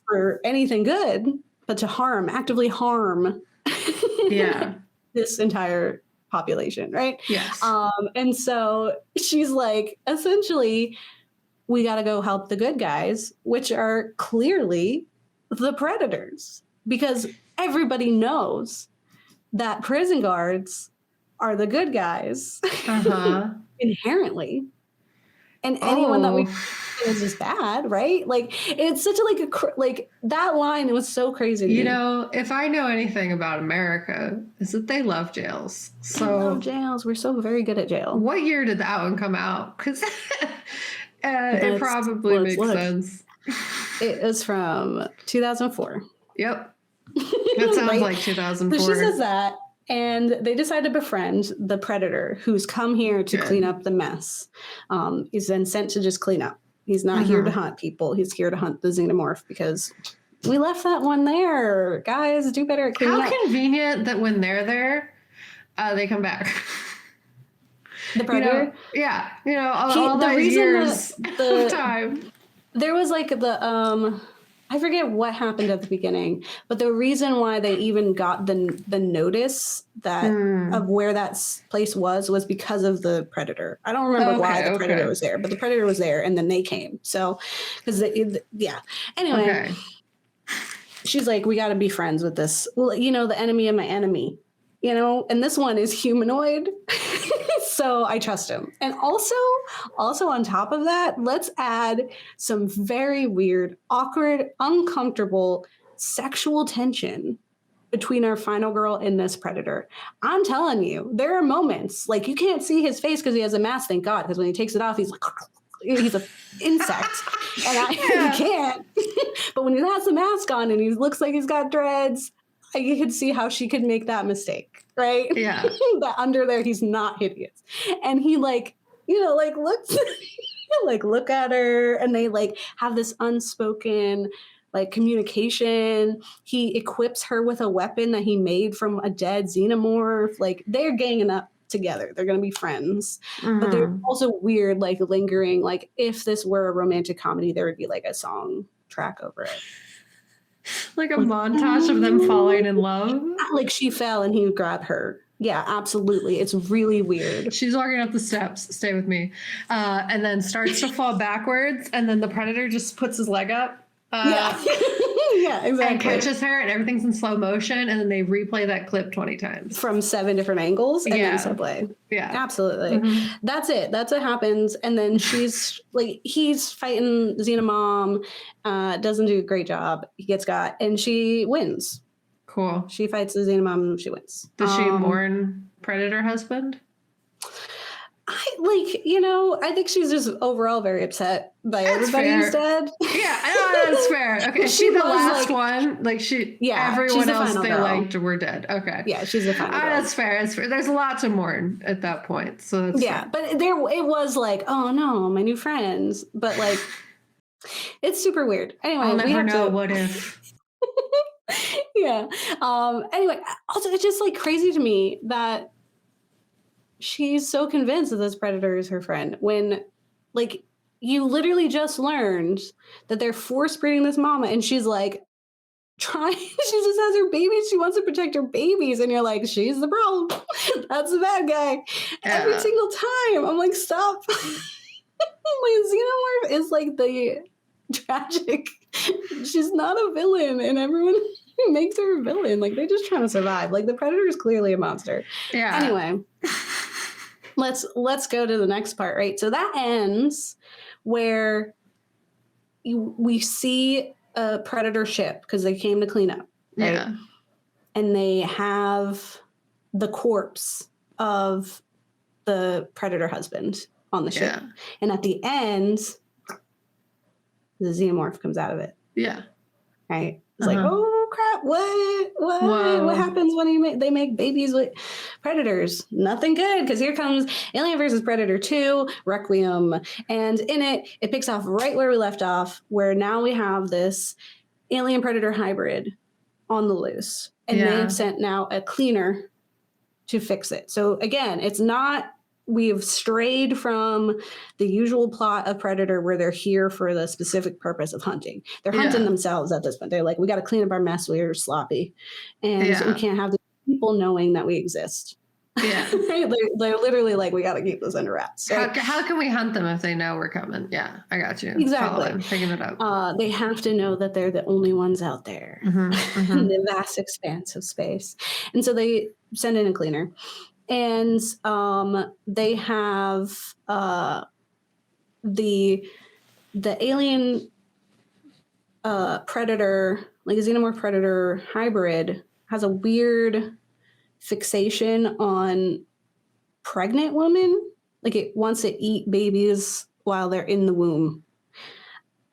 for anything good, but to actively harm this entire population, right? Yes. And so she's like, essentially, we got to go help the good guys, which are clearly the predators, because everybody knows that prison guards are the good guys inherently. And anyone that we is just bad, right? Like, it's such a like that line was so crazy to You me. know, if I know anything about America, is that they love jails. So they love jails. We're so very good at jail. What year did that one come out? Because it probably makes sense. It is from 2004. Yep. That sounds right? like 2004. So she says that, and they decide to befriend the predator who's come here to clean up the mess. He's then sent to just clean up. He's not here to hunt people. He's here to hunt the xenomorph, because we left that one there. Guys, do better at cleaning up. How convenient that when they're there, they come back. The predator? You know, all those years of time. There was like I forget what happened at the beginning, but the reason why they even got the notice that of where that place was because of the predator. I don't remember why the predator was there, but the predator was there, and then they came. So, because anyway, she's like, we got to be friends with this. Well, you know, the enemy of my enemy. You know, and this one is humanoid. So I trust him. And also on top of that, let's add some very weird, awkward, uncomfortable sexual tension between our final girl and this predator. I'm telling you, there are moments, like, you can't see his face because he has a mask, thank God, because when he takes it off, he's like, he's an insect. And you can't. But when he has the mask on and he looks like he's got dreads, you could see how she could make that mistake, right? Yeah. That under there, he's not hideous. And he looks, look at her, and they have this unspoken communication. He equips her with a weapon that he made from a dead xenomorph. They're ganging up together. They're going to be friends. But they're also weird, lingering. If this were a romantic comedy, there would be a song track over it. Like a montage of them falling in love? She fell and he would grab her. Yeah, absolutely. It's really weird. She's walking up the steps, stay with me, and then starts to fall backwards, and then the predator just puts his leg up. Yeah. Yeah, exactly. And catches her, and everything's in slow motion, and then they replay that clip 20 times. From 7 different angles, and then subplay. Yeah. Absolutely. That's it. That's what happens. And then he's fighting Xenomom, doesn't do a great job. He gets got, and she wins. Cool. She fights the Xenomom, and she wins. Does she mourn predator husband? I think she's just overall very upset by everybody who's dead. Yeah, that's fair. Okay, is she the last one? Everyone else they liked were dead. Okay. Yeah, she's the final girl. That's fair. There's a lot to mourn at that point. So that's fair. But it was oh no, my new friends. But it's super weird. Anyway, I'll never know what if. Yeah. Anyway, also it's just crazy to me that she's so convinced that this predator is her friend when you literally just learned that they're force breeding this mama, and she's trying, she just has her babies, she wants to protect her babies, and you're she's the problem. That's the bad guy. Yeah. Every single time I'm stop. Xenomorph is the tragic, she's not a villain, and everyone makes her a villain. They're just trying to survive. The predator is clearly a monster. Yeah. Anyway, let's go to the next part, right? So that ends where we see a predator ship because they came to clean up, right? Yeah. And they have the corpse of the predator husband on the ship. Yeah. And at the end, the xenomorph comes out of it. Yeah. Right? It's oh crap, what happens when they make babies with predators? Nothing good, because here comes Alien vs. Predator 2, Requiem. And in it picks off right where we left off, where now we have this alien predator hybrid on the loose. And they've sent now a cleaner to fix it. So again, it's not, we've strayed from the usual plot of Predator where they're here for the specific purpose of hunting. They're hunting themselves at this point. They're we got to clean up our mess. We're sloppy. And we can't have the people knowing that we exist. Yeah. Right? They're literally like, we got to keep this under wraps. Right? How can we hunt them if they know we're coming? Yeah, I got you. Exactly. Following, picking it up. They have to know that they're the only ones out there in the vast expanse of space. And so they send in a cleaner. And they have the alien predator, like a xenomorph predator hybrid, has a weird fixation on pregnant women. Like it wants to eat babies while they're in the womb.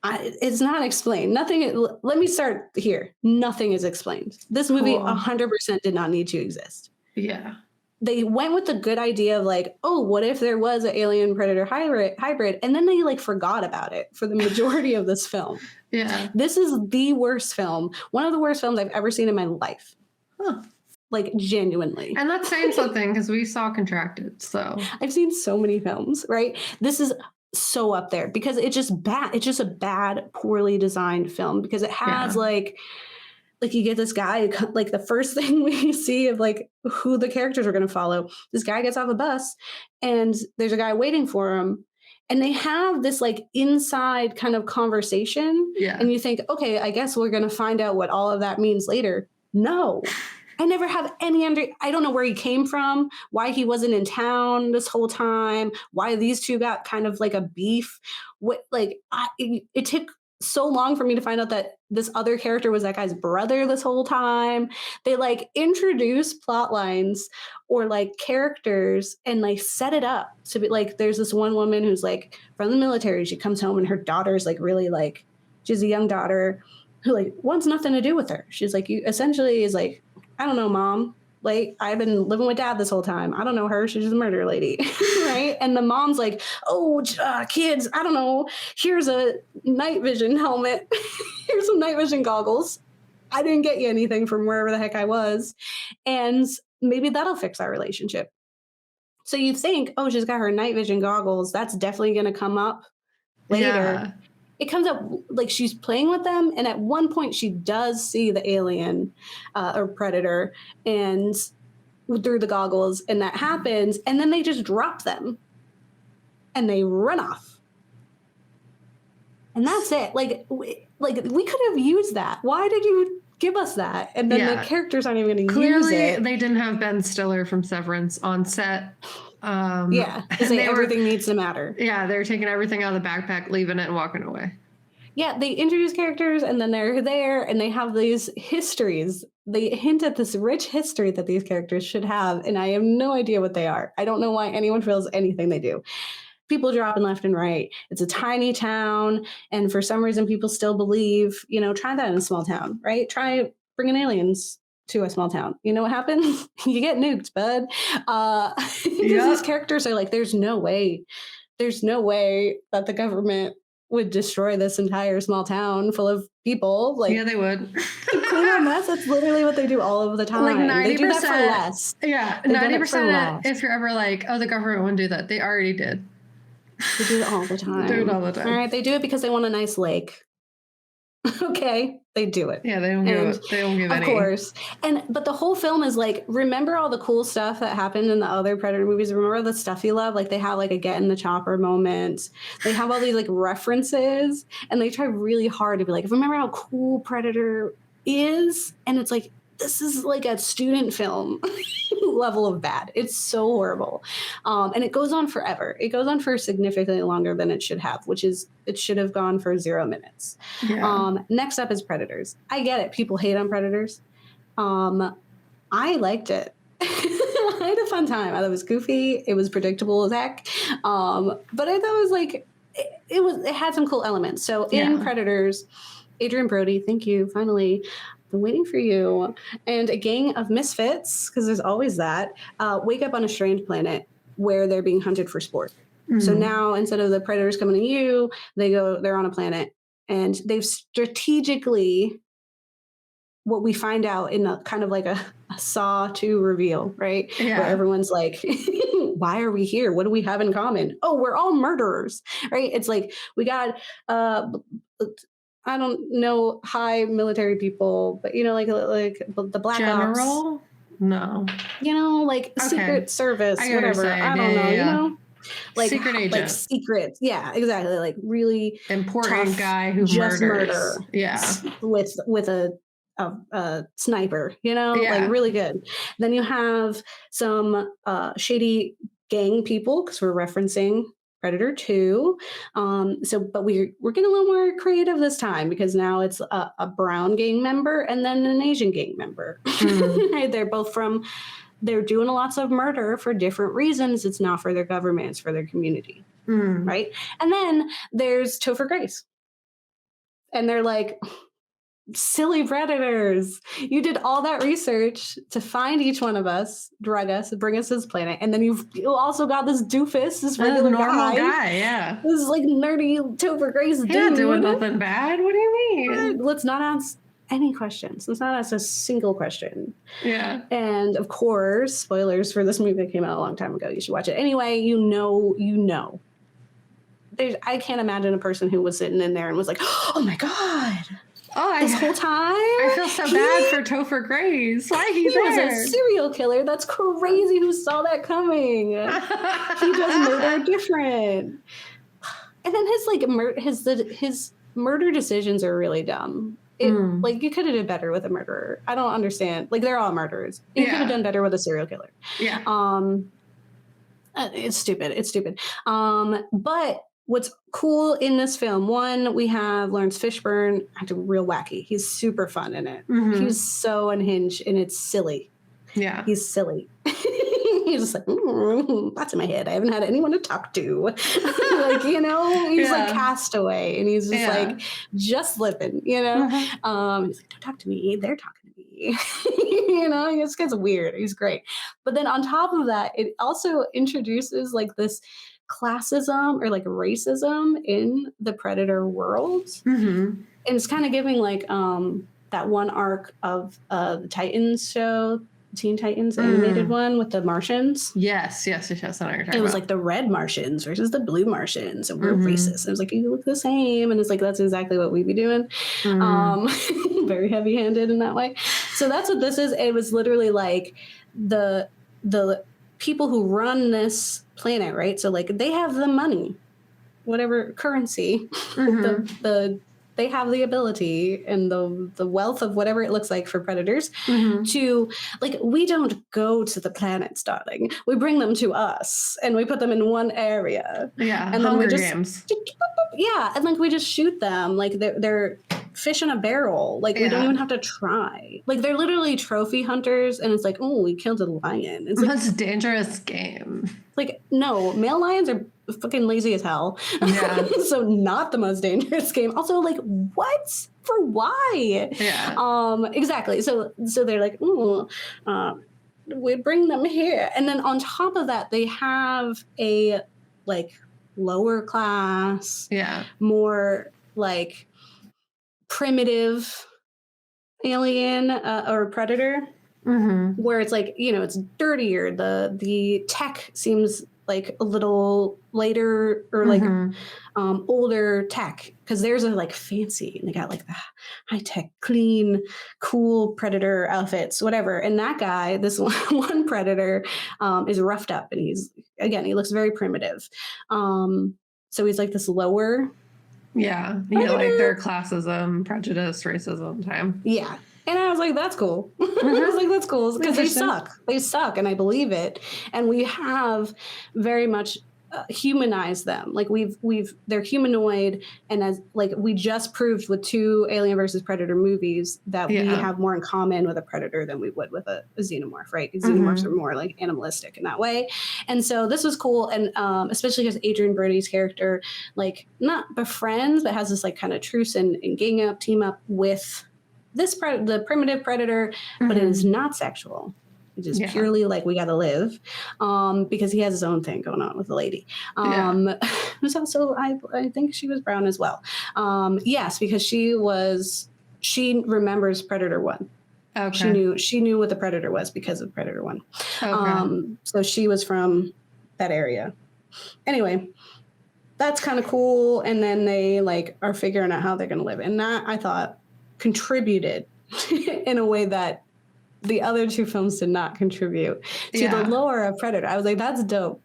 It's not explained. Nothing. Let me start here. Nothing is explained. This movie 100% did not need to exist. Yeah. They went with the good idea of like, oh, what if there was an alien predator hybrid? And then they like forgot about it for the majority of this film. Yeah. This is the worst film. One of the worst films I've ever seen in my life. Huh. Like genuinely. And that's saying something because we saw Contracted. So I've seen so many films, right? This is so up there because it's just bad. It's just a bad, poorly designed film because it has like you get this guy, like the first thing we see of like who the characters are going to follow. This guy gets off a bus and there's a guy waiting for him. And they have this like inside kind of conversation. Yeah. And you think, okay, I guess we're going to find out what all of that means later. No. I never have any I don't know where he came from, why he wasn't in town this whole time, why these two got kind of like a beef. It took so long for me to find out that this other character was that guy's brother this whole time. They like introduce plot lines or like characters and like set it up to be like, there's this one woman who's like from the military. She comes home and her daughter's like really like, she's a young daughter who like wants nothing to do with her. She's like, you essentially is like, I don't know, mom. Like, I've been living with dad this whole time. I don't know her. She's just a murder lady, right? And the mom's like, oh, kids, I don't know. Here's a night vision helmet. Here's some night vision goggles. I didn't get you anything from wherever the heck I was. And maybe that'll fix our relationship. So you think, oh, she's got her night vision goggles. That's definitely going to come up later. Yeah. It comes up like she's playing with them. And at one point she does see the alien or predator and through the goggles and that happens. And then they just drop them and they run off. And that's it. Like we could have used that. Why did you give us that? And then the characters aren't even going to use it. Clearly they didn't have Ben Stiller from Severance on set. Everything needs to matter. Yeah, they're taking everything out of the backpack, leaving it, and walking away. Yeah, they introduce characters, and then they're there, and they have these histories. They hint at this rich history that these characters should have, and I have no idea what they are. I don't know why anyone feels anything they do. People dropping left and right. It's a tiny town, and for some reason, people still believe, try that in a small town, right? Try bringing aliens to a small town. You know what happens? You get nuked, bud. Because these characters are like, there's no way that the government would destroy this entire small town full of people. Like, yeah, they would. Clean our mess. That's literally what they do all of the time. Like 90%, they do that for less. Yeah, 90%. If you're ever like, oh, the government wouldn't do that, they already did. They do it all the time. They do it all the time. All right, they do it because they want a nice lake. Okay, they do it. Yeah, they don't give any. Of course. But the whole film is like, remember all the cool stuff that happened in the other Predator movies? Remember the stuff you love? Like they have like a get in the chopper moment. They have all these like references and they try really hard to be like, remember how cool Predator is? And it's like, this is like a student film level of bad. It's so horrible. And it goes on forever. It goes on for significantly longer than it should have, it should have gone for 0 minutes. Yeah. Next up is Predators. I get it. People hate on Predators. I liked it. I had a fun time. I thought it was goofy. It was predictable as heck. But I thought it was like, it had some cool elements. So in Predators, Adrian Brody, thank you, finally. Been waiting for you. And a gang of misfits, because there's always that, wake up on a strange planet where they're being hunted for sport. Mm-hmm. So now instead of the predators coming to you, they're on a planet. And they've strategically, what we find out in a kind of like a Saw 2 reveal, right? Yeah. Where everyone's like, why are we here? What do we have in common? Oh, we're all murderers, right? It's like, we got I don't know high military people, but like the Black General? No. You know, like Secret Service, whatever. I don't know, you know? Like secret agent. Like secrets. Yeah, exactly. Like really important tough, guy who just murders. murder. Yeah. With a sniper, you know, like really good. Then you have some shady gang people, because we're referencing Predator 2. But we're getting a little more creative this time, because now it's a brown gang member and then an Asian gang member. They're doing lots of murder for different reasons. It's not for their government, it's for their community. Right? And then there's Topher Grace. And they're like, silly predators. You did all that research to find each one of us, drug us, bring us to this planet, and then you also got this doofus, this regular normal guy, yeah. This is like nerdy Topher Grace dude. He's not doing nothing bad. What do you mean? Let's not ask any questions. Let's not ask a single question. Yeah. And of course, spoilers for this movie that came out a long time ago. You should watch it. Anyway, you know. I can't imagine a person who was sitting in there and was like, oh my God. This whole time? I feel so bad for Topher Grace. Why he was a serial killer. That's crazy. Who saw that coming? He does murder different. And then his murder decisions are really dumb. Like, you could have done better with a murderer. I don't understand. Like, they're all murderers. You could have done better with a serial killer. Yeah. It's stupid. But what's cool in this film, one, we have Lawrence Fishburne acting real wacky. He's super fun in it. He's so unhinged, and it's silly. Yeah. He's silly. He's just like, that's in my head. I haven't had anyone to talk to. Like, you know, he's like Castaway, and he's just like, just living, you know? He's like, don't talk to me. They're talking to me. You know, this guy's weird. He's great. But then on top of that, it also introduces like this classism or like racism in the Predator world. And it's kind of giving like that one arc of the Titans show, Teen Titans animated one with the Martians. Yes. I know what you're talking about. It was like the red Martians versus the blue Martians, and we're racist. And it was like, you look the same, and it's like, that's exactly what we'd be doing. Very heavy-handed in that way. So that's what this is. It was literally like the people who run this planet, right? So like they have the money, whatever currency, they have the ability and the wealth of whatever it looks like for predators to, like, we don't go to the planets, darling. We bring them to us and we put them in one area. Yeah, and then we just Games. Yeah, and like we just shoot them like they're fish in a barrel. Like we don't even have to try. Like they're literally trophy hunters, and it's like, oh, we killed a lion. It's like, that's a dangerous game. Like, no, male lions are fucking lazy as hell. Yeah. So not the most dangerous game. Also, like, what? For why? Yeah. Exactly. So they're like, we bring them here. And then on top of that, they have a like lower class, more like primitive alien or predator. Where it's like, you know, it's dirtier. The tech seems like a little later or like older tech, because theirs are like fancy and they got like the high tech, clean, cool predator outfits, whatever. And that guy, this one predator, is roughed up, and he looks very primitive. So he's like this lower. Yeah, you know, like their classism, prejudice, racism time. Yeah. And I was like, that's cool. I was like, that's cool, because they suck, and I believe it. And we have very much humanized them. Like they're humanoid, and as like we just proved with 2 Alien versus Predator movies that we have more in common with a predator than we would with a xenomorph, right? Xenomorphs are more like animalistic in that way. And so this was cool, and especially because Adrian Brody's character, like, not befriends, but has this like kind of truce and gang up, team up with the primitive predator, but it is not sexual. It's just purely like, we gotta live, because he has his own thing going on with the lady. Who's also, I think she was brown as well. Yes, because she remembers Predator 1. Okay. She knew what the Predator was because of Predator 1. Okay. So she was from that area. Anyway, that's kind of cool. And then they like are figuring out how they're gonna live, and that, I thought, contributed in a way that the other two films did not contribute to the lore of Predator. I was like, that's dope.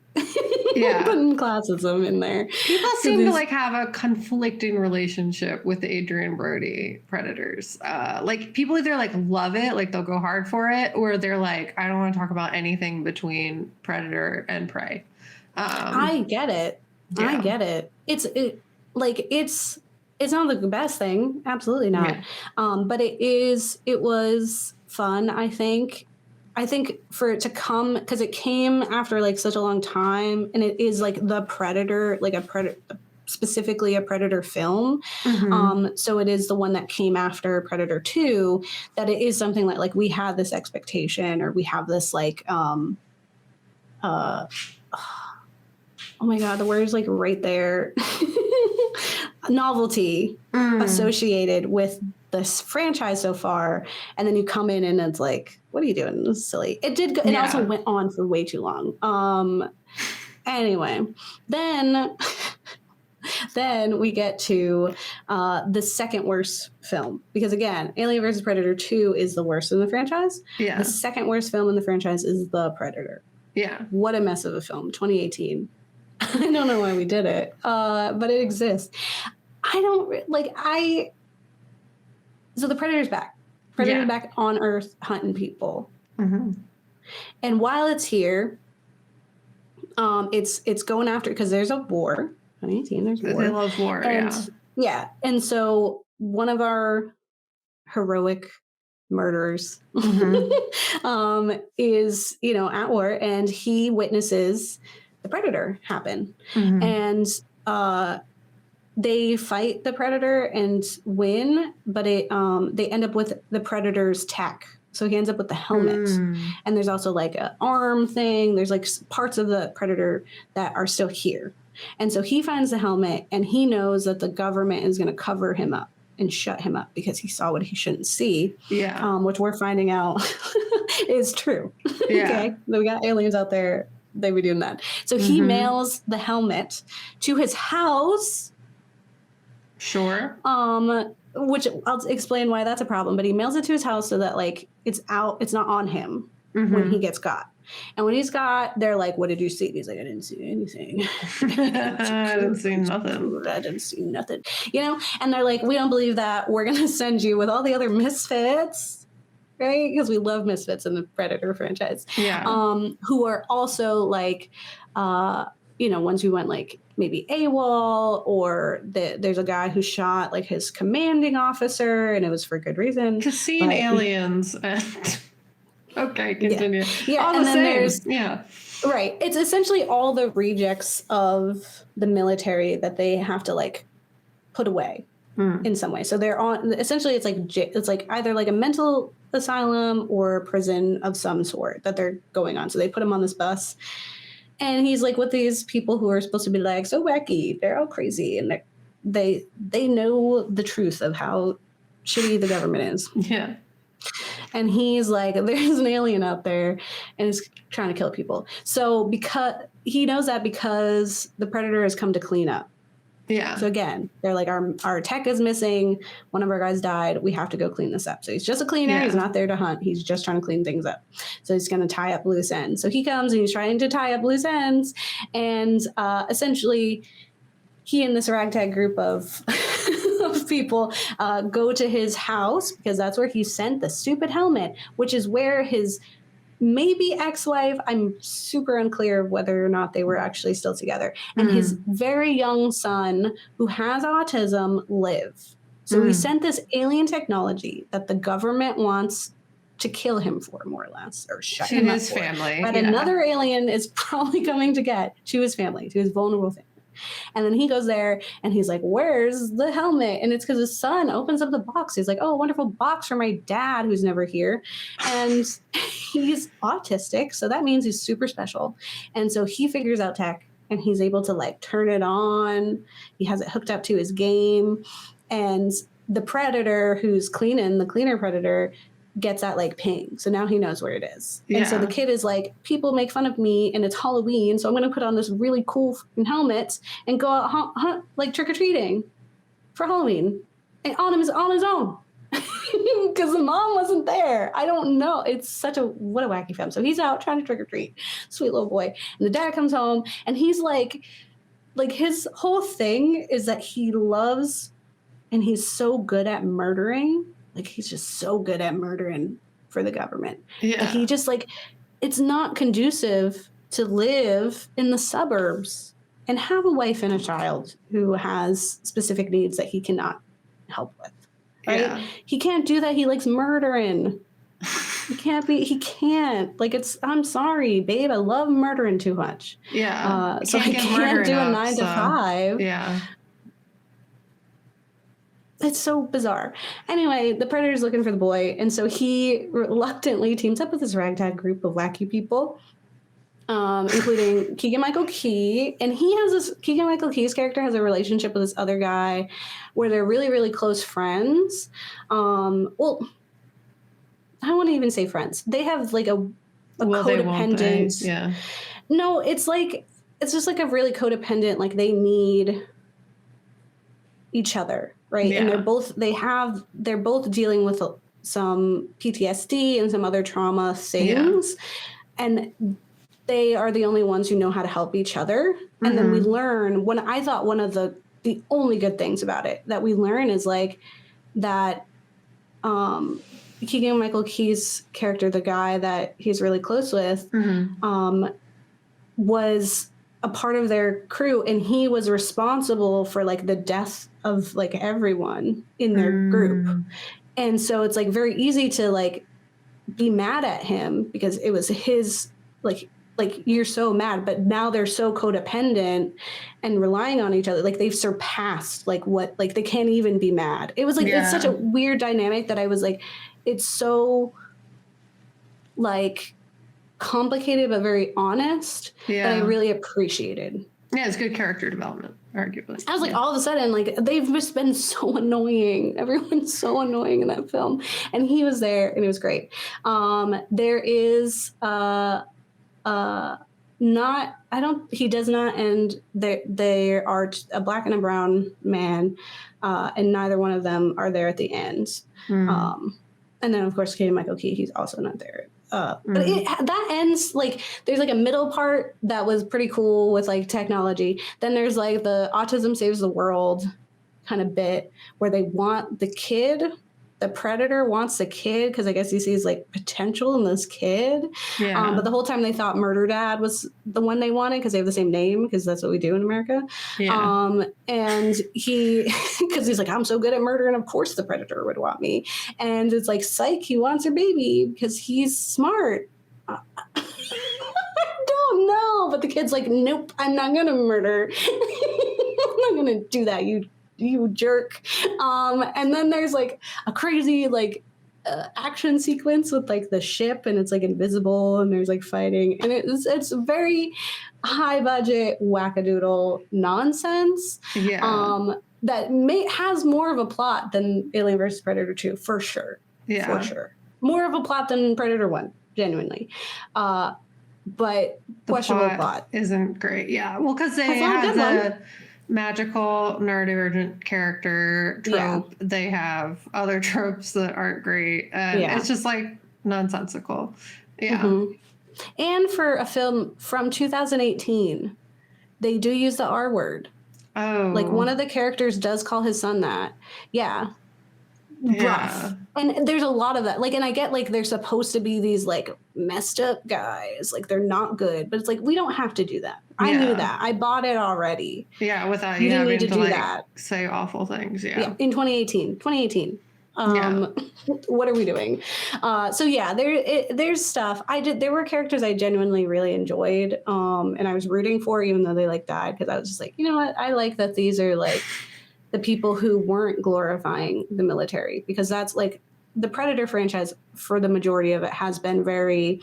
Yeah. Putting classism in there. People seem to like have a conflicting relationship with the Adrian Brody Predators. Like people either like love it, like they'll go hard for it, or they're like, I don't want to talk about anything between Predator and Prey. I get it. Yeah. I get it. It's not the best thing. Absolutely not. Yeah. But it was fun, I think. I think for it to come, because it came after like such a long time, and it is like the Predator, like specifically a Predator film. Mm-hmm. So it is the one that came after Predator 2, that it is something like we had this expectation, or we have this like, oh my God, the word is like right there. Novelty associated with this franchise so far, and then you come in and it's like, what are you doing? This is silly. It did go, it also went on for way too long. Anyway, then we get to the second worst film, because again, Alien vs. Predator 2 is the worst in the franchise. Yeah. The second worst film in the franchise is The Predator. Yeah. What a mess of a film. 2018. I don't know why we did it, but it exists. So the Predator's back. Predator's back on Earth hunting people. Mm-hmm. And while it's here, it's going after, because there's a war. 2018, there's war. They love war, yeah. And so one of our heroic murderers is, at war, and he witnesses the Predator happen. Mm-hmm. And they fight the Predator and win, but they end up with the Predator's tech. So he ends up with the helmet. And there's also like an arm thing. There's like parts of the Predator that are still here. And so he finds the helmet, and he knows that the government is going to cover him up and shut him up because he saw what he shouldn't see. Yeah. Which we're finding out is true. Yeah. Okay. We got aliens out there. They be doing that. So he mails the helmet to his house. Sure. Which I'll explain why that's a problem. But he mails it to his house so that like it's not on him when he gets got. And when he's got, they're like, "What did you see?" He's like, "I didn't see anything. I didn't see nothing. I didn't see nothing." And they're like, "We don't believe that. We're gonna send you with all the other misfits." Right? Because we love misfits in the Predator franchise. Yeah. Who are also like, ones who went like maybe AWOL, or there's a guy who shot like his commanding officer, and it was for good reason. To see aliens. Okay, continue. Yeah, all and then there's right. It's essentially all the rejects of the military that they have to like put away in some way. So they're on. Essentially, it's like either like a mental asylum or prison of some sort that they're going on. So they put him on this bus, and he's like with these people who are supposed to be like so wacky. They're all crazy, and they know the truth of how shitty the government is. Yeah. And he's like, there's an alien out there and is trying to kill people. So because he knows that, because the Predator has come to clean up. Yeah. So again, they're like, our tech is missing. One of our guys died. We have to go clean this up. So he's just a cleaner. Yeah. He's not there to hunt. He's just trying to clean things up. So he's going to tie up loose ends. So he comes and he's trying to tie up loose ends. And essentially, he and this ragtag group of people go to his house, because that's where he sent the stupid helmet, which is where his maybe ex-wife, I'm super unclear of whether or not they were actually still together, and his very young son, who has autism, live. So he sent this alien technology that the government wants to kill him for, more or less, or shut him up for. To his family. But another alien is probably coming to get to his family, to his vulnerable family. And then he goes there and he's like, "Where's the helmet?" And it's because his son opens up the box. He's like, "Oh, a wonderful box for my dad who's never here." And he's autistic, so that means he's super special. And so he figures out tech, and he's able to like turn it on. He has it hooked up to his game. And the Predator, who's cleaning, the cleaner Predator, gets that like ping. So now he knows where it is. Yeah. And so the kid is like, "People make fun of me and it's Halloween, so I'm going to put on this really cool helmet and go out like trick-or-treating for Halloween." And on his own. because the mom wasn't there. I don't know. It's what a wacky film. So he's out trying to trick or treat, sweet little boy, and the dad comes home, and he's like his whole thing is that he loves, and he's so good at murdering. Like he's just so good at murdering for the government. Yeah. He just it's not conducive to live in the suburbs and have a wife and a child who has specific needs that he cannot help with. Right? Yeah. He can't do that. He likes murdering. He can't. I'm sorry, babe. I love murdering too much. Yeah. So I can't do a 9 to 5. Yeah. It's so bizarre. Anyway, the predator's looking for the boy, and so he reluctantly teams up with this ragtag group of wacky people, including Keegan-Michael Key. And Keegan-Michael Key's character has a relationship with this other guy where they're really, really close friends. Well, I don't want to even say friends. They have like a codependent. Yeah. No, it's just like a really codependent, like they need each other. Right. Yeah. And they're both dealing with some PTSD and some other trauma things. Yeah. And they are the only ones who know how to help each other. Mm-hmm. And then we learn I thought one of the only good things about it that we learn is that Keegan-Michael Key's character, the guy that he's really close with, mm-hmm. Was a part of their crew, and he was responsible for the death of everyone in their group. And so it's very easy to be mad at him because it was his you're so mad, but now they're so codependent and relying on each other. They've surpassed what they can't even be mad. It was It's such a weird dynamic that I was it's so complicated but very honest that I really appreciated. Yeah, it's good character development, arguably. I was all of a sudden, they've just been so annoying. Everyone's so annoying in that film. And he was there, and it was great. There is he does not end. There are a black and a brown man, and neither one of them are there at the end. And then, of course, Keegan-Michael Key, he's also not there. But that ends there's a middle part that was pretty cool with technology. Then there's the autism saves the world kind of bit where they want the predator wants the kid because I guess he sees potential in this kid. Yeah. But the whole time they thought Murder Dad was the one they wanted because they have the same name because that's what we do in America. Yeah. And because he's I'm so good at murder and of course the predator would want me. And it's psych, he wants your baby because he's smart. I don't know. But the kid's nope, I'm not going to murder. I'm not going to do that, you jerk. And then there's a crazy action sequence with the ship, and it's invisible, and there's fighting, and it's very high budget wackadoodle nonsense. Yeah. That has more of a plot than Alien vs. Predator 2 for sure. Yeah. For sure. More of a plot than Predator 1, genuinely. But the questionable plot isn't great. Yeah. Well, because they have the magical neurodivergent character trope. Yeah. They have other tropes that aren't great. And it's just nonsensical. Yeah. Mm-hmm. And for a film from 2018, they do use the R word. Oh. One of the characters does call his son that. Yeah. Rough. And there's a lot of that. And I get they're supposed to be these messed up guys. They're not good. But it's we don't have to do that. I knew that. I bought it already. Yeah, without you having to do that. Say awful things. Yeah. In 2018. What are we doing? So yeah, there's stuff. There were characters I genuinely really enjoyed. And I was rooting for, even though they died, because I was just you know what? I like that these are the people who weren't glorifying the military, because that's the Predator franchise for the majority of it has been very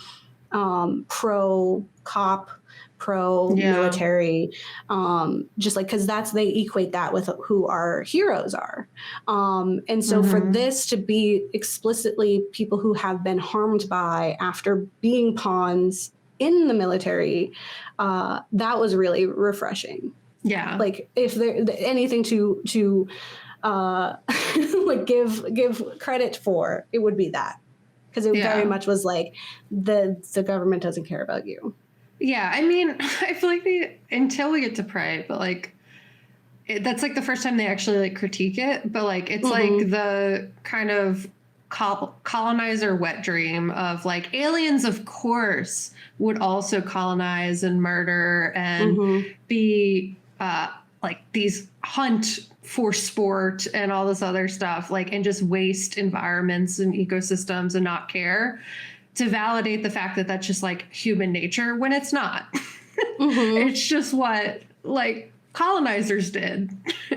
pro cop, pro military, just because they equate that with who our heroes are. And so for this to be explicitly people who have been harmed by after being pawns in the military, that was really refreshing. Yeah. If there anything to like give credit for, it would be that, because it very much was like the government doesn't care about you. Yeah, I mean, I feel like until we get to Prey, but like that's like the first time they actually like critique it, but like it's like the kind of colonizer wet dream of like aliens, of course, would also colonize and murder and be like these hunt for sport and all this other stuff, like, and just waste environments and ecosystems and not care, to validate the fact that that's just like human nature, when it's not. It's just what like colonizers did.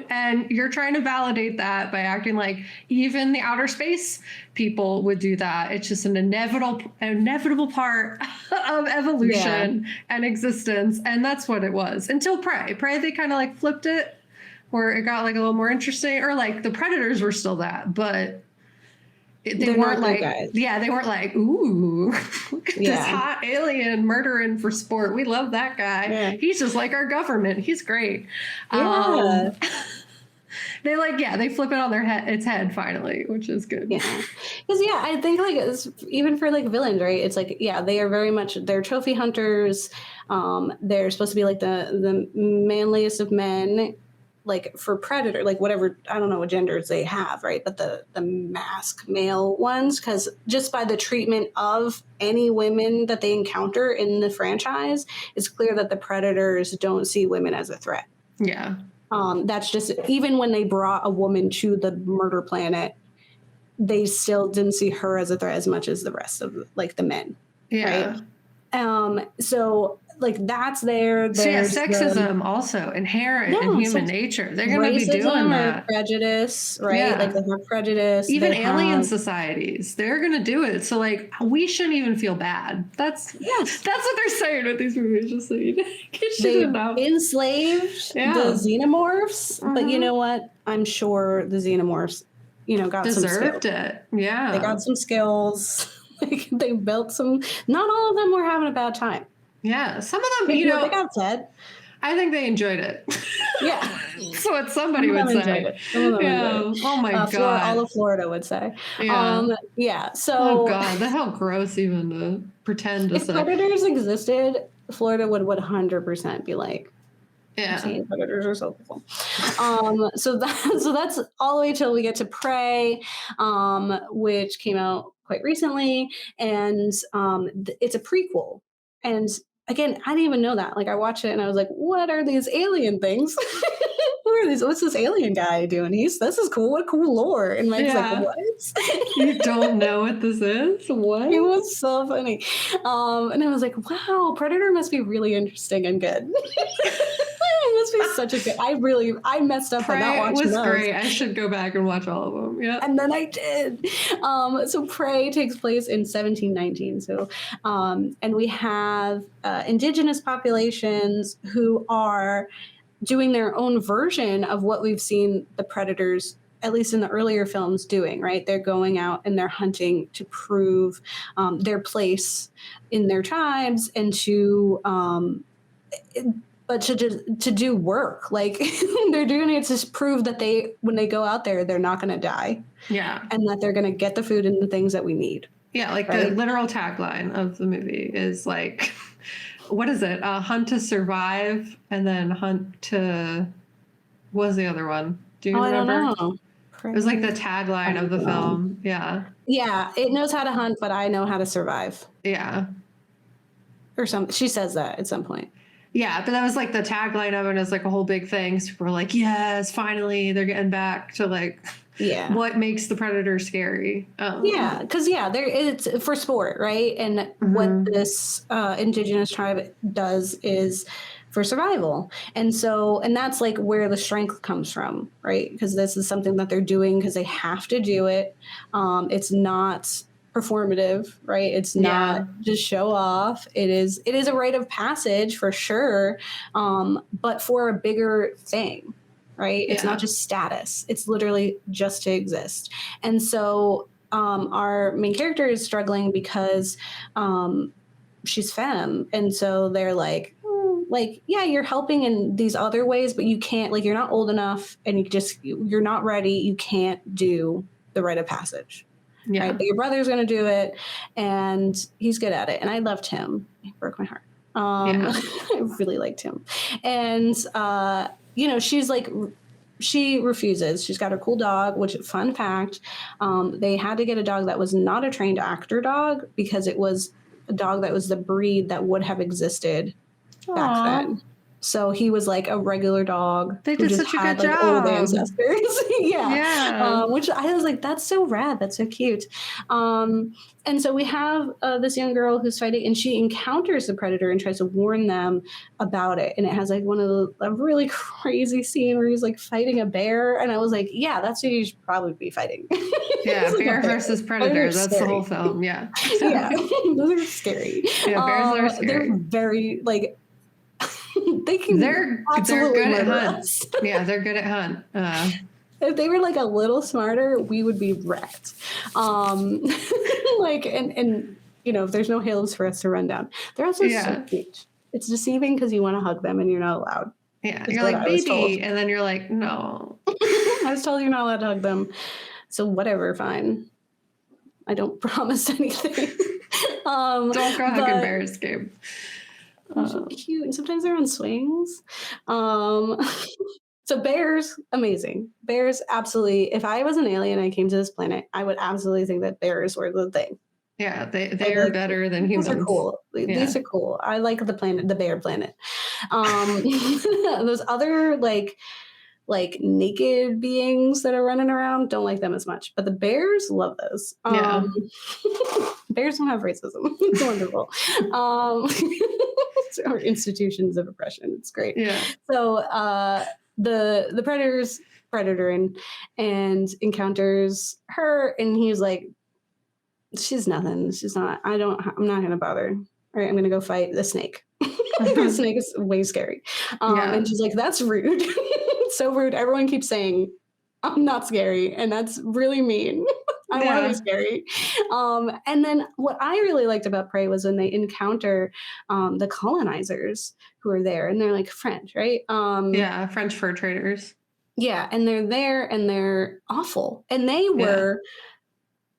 And you're trying to validate that by acting like even the outer space people would do that. It's just an inevitable part of evolution and existence. And that's what it was until Prey. They kind of like flipped it, where it got like a little more interesting, or like the Predators were still that, but they weren't like, they weren't like, ooh, look at this hot alien murdering for sport. We love that guy. Yeah. He's just like our government. He's great. Yeah. They like, they flip it on its head finally, which is good. Yeah. Because I think like it's, even for like villains, right? It's like, they are very much, they're trophy hunters. They're supposed to be like the manliest of men. Like for Predator, like whatever, I don't know what genders they have, right? But the mask male ones, because just by the treatment of any women that they encounter in the franchise, it's clear that the Predators don't see women as a threat. Yeah. That's just, even when they brought a woman to the murder planet, they still didn't see her as a threat as much as the rest of like the men. Yeah. Right? So like that's there. So sexism also inherent in human nature. They're going to be doing that. Prejudice, right? Yeah. Like they have prejudice. Even alien societies, they're going to do it. So like we shouldn't even feel bad. That's what they're saying with these movies. Just so you they enslaved the xenomorphs, but you know what? I'm sure the xenomorphs, got deserved some skills. It. Yeah, they got some skills. They built some. Not all of them were having a bad time. Yeah, some of them, they got fed. I think they enjoyed it. Yeah, that's what somebody would say. Oh my God, all of Florida would say. So, oh God, that's how gross even to pretend to say. If Predators existed, Florida would 100% be like, Predators are so cool. So that's all the way till we get to Prey, which came out quite recently, and it's a prequel. And again, I didn't even know that. Like I watched it and I was like, what are these alien things? What's this alien guy doing? This is cool. What cool lore. And Mike's like, what? You don't know what this is? What? It was so funny. And I was like, wow, Predator must be really interesting and good. It must be such a good. I messed up by not watching those. It was great. I should go back and watch all of them. Yeah. And then I did. So Prey takes place in 1719. So, and we have indigenous populations who are doing their own version of what we've seen the Predators, at least in the earlier films, doing, right? They're going out and they're hunting to prove their place in their tribes and to do work. Like they're doing it to prove that when they go out there, they're not going to die. Yeah. And that they're going to get the food and the things that we need. Yeah. Like the literal tagline of the movie is like, what is it? Hunt to survive, and then hunt to, what was the other one? Do you remember? I don't know. It was like the tagline of the film. Yeah. Yeah. It knows how to hunt, but I know how to survive. Yeah. Or something. She says that at some point. Yeah, but that was like the tagline of it. It's like a whole big thing. So people were like, yes, finally they're getting back to like what makes the Predator scary. Because it's for sport, right? And what this indigenous tribe does is for survival. And that's like where the strength comes from, right? Because this is something that they're doing because they have to do it. It's not performative, right? It's not just show off. It is a rite of passage for sure, but for a bigger thing, right? It's not just status. It's literally just to exist. And so our main character is struggling because she's femme, and so they're like, like, yeah, you're helping in these other ways, but you can't, like, you're not old enough and you're not ready. You can't do the rite of passage. Yeah. Right? But your brother's going to do it and he's good at it. And I loved him. He broke my heart. I really liked him. And, you know, she's like, she refuses. She's got her cool dog, which, fun fact, they had to get a dog that was not a trained actor dog because it was a dog that was the breed that would have existed back then. So he was like a regular dog. They did such a good job. Old ancestors. Yeah. Which I was like, that's so rad. That's so cute. And so we have this young girl who's fighting, and she encounters the predator and tries to warn them about it. And it has like a really crazy scene where he's like fighting a bear. And I was like, yeah, that's who you should probably be fighting. Yeah, bear versus predator. That's the whole film. Yeah. Yeah, those are scary. Yeah, bears are scary. They're very like. They're good at hunt. Yeah, they're good at hunt. If they were like a little smarter, we would be wrecked. Like, and you know, if there's no hills for us to run down, they're also so cute. It's deceiving because you want to hug them and you're not allowed. Yeah, you're like, baby, and then you're like, no. I was told you're not allowed to hug them, so whatever, fine. I don't promise anything. Don't go hugging bears, Gabe. They're so cute, and sometimes they're on swings. So bears, amazing. Bears, absolutely. If I was an alien and I came to this planet, I would absolutely think that bears were the thing. Yeah, they are better than humans. These are cool. Yeah. These are cool. I like the planet, the bear planet. Those other like naked beings that are running around, don't like them as much. But the bears, love those. Bears don't have racism. It's wonderful. Or institutions of oppression. It's great. Yeah. So the predator and encounters her, and he's like, she's nothing. She's not. I'm not gonna bother. All right, I'm gonna go fight the snake. The snake is way scary. And she's like, that's rude. It's so rude. Everyone keeps saying I'm not scary, and that's really mean. I want to be scary. And then what I really liked about Prey was when they encounter the colonizers who are there, and they're like French, right? French fur traders. Yeah, and they're there, and they're awful, and they were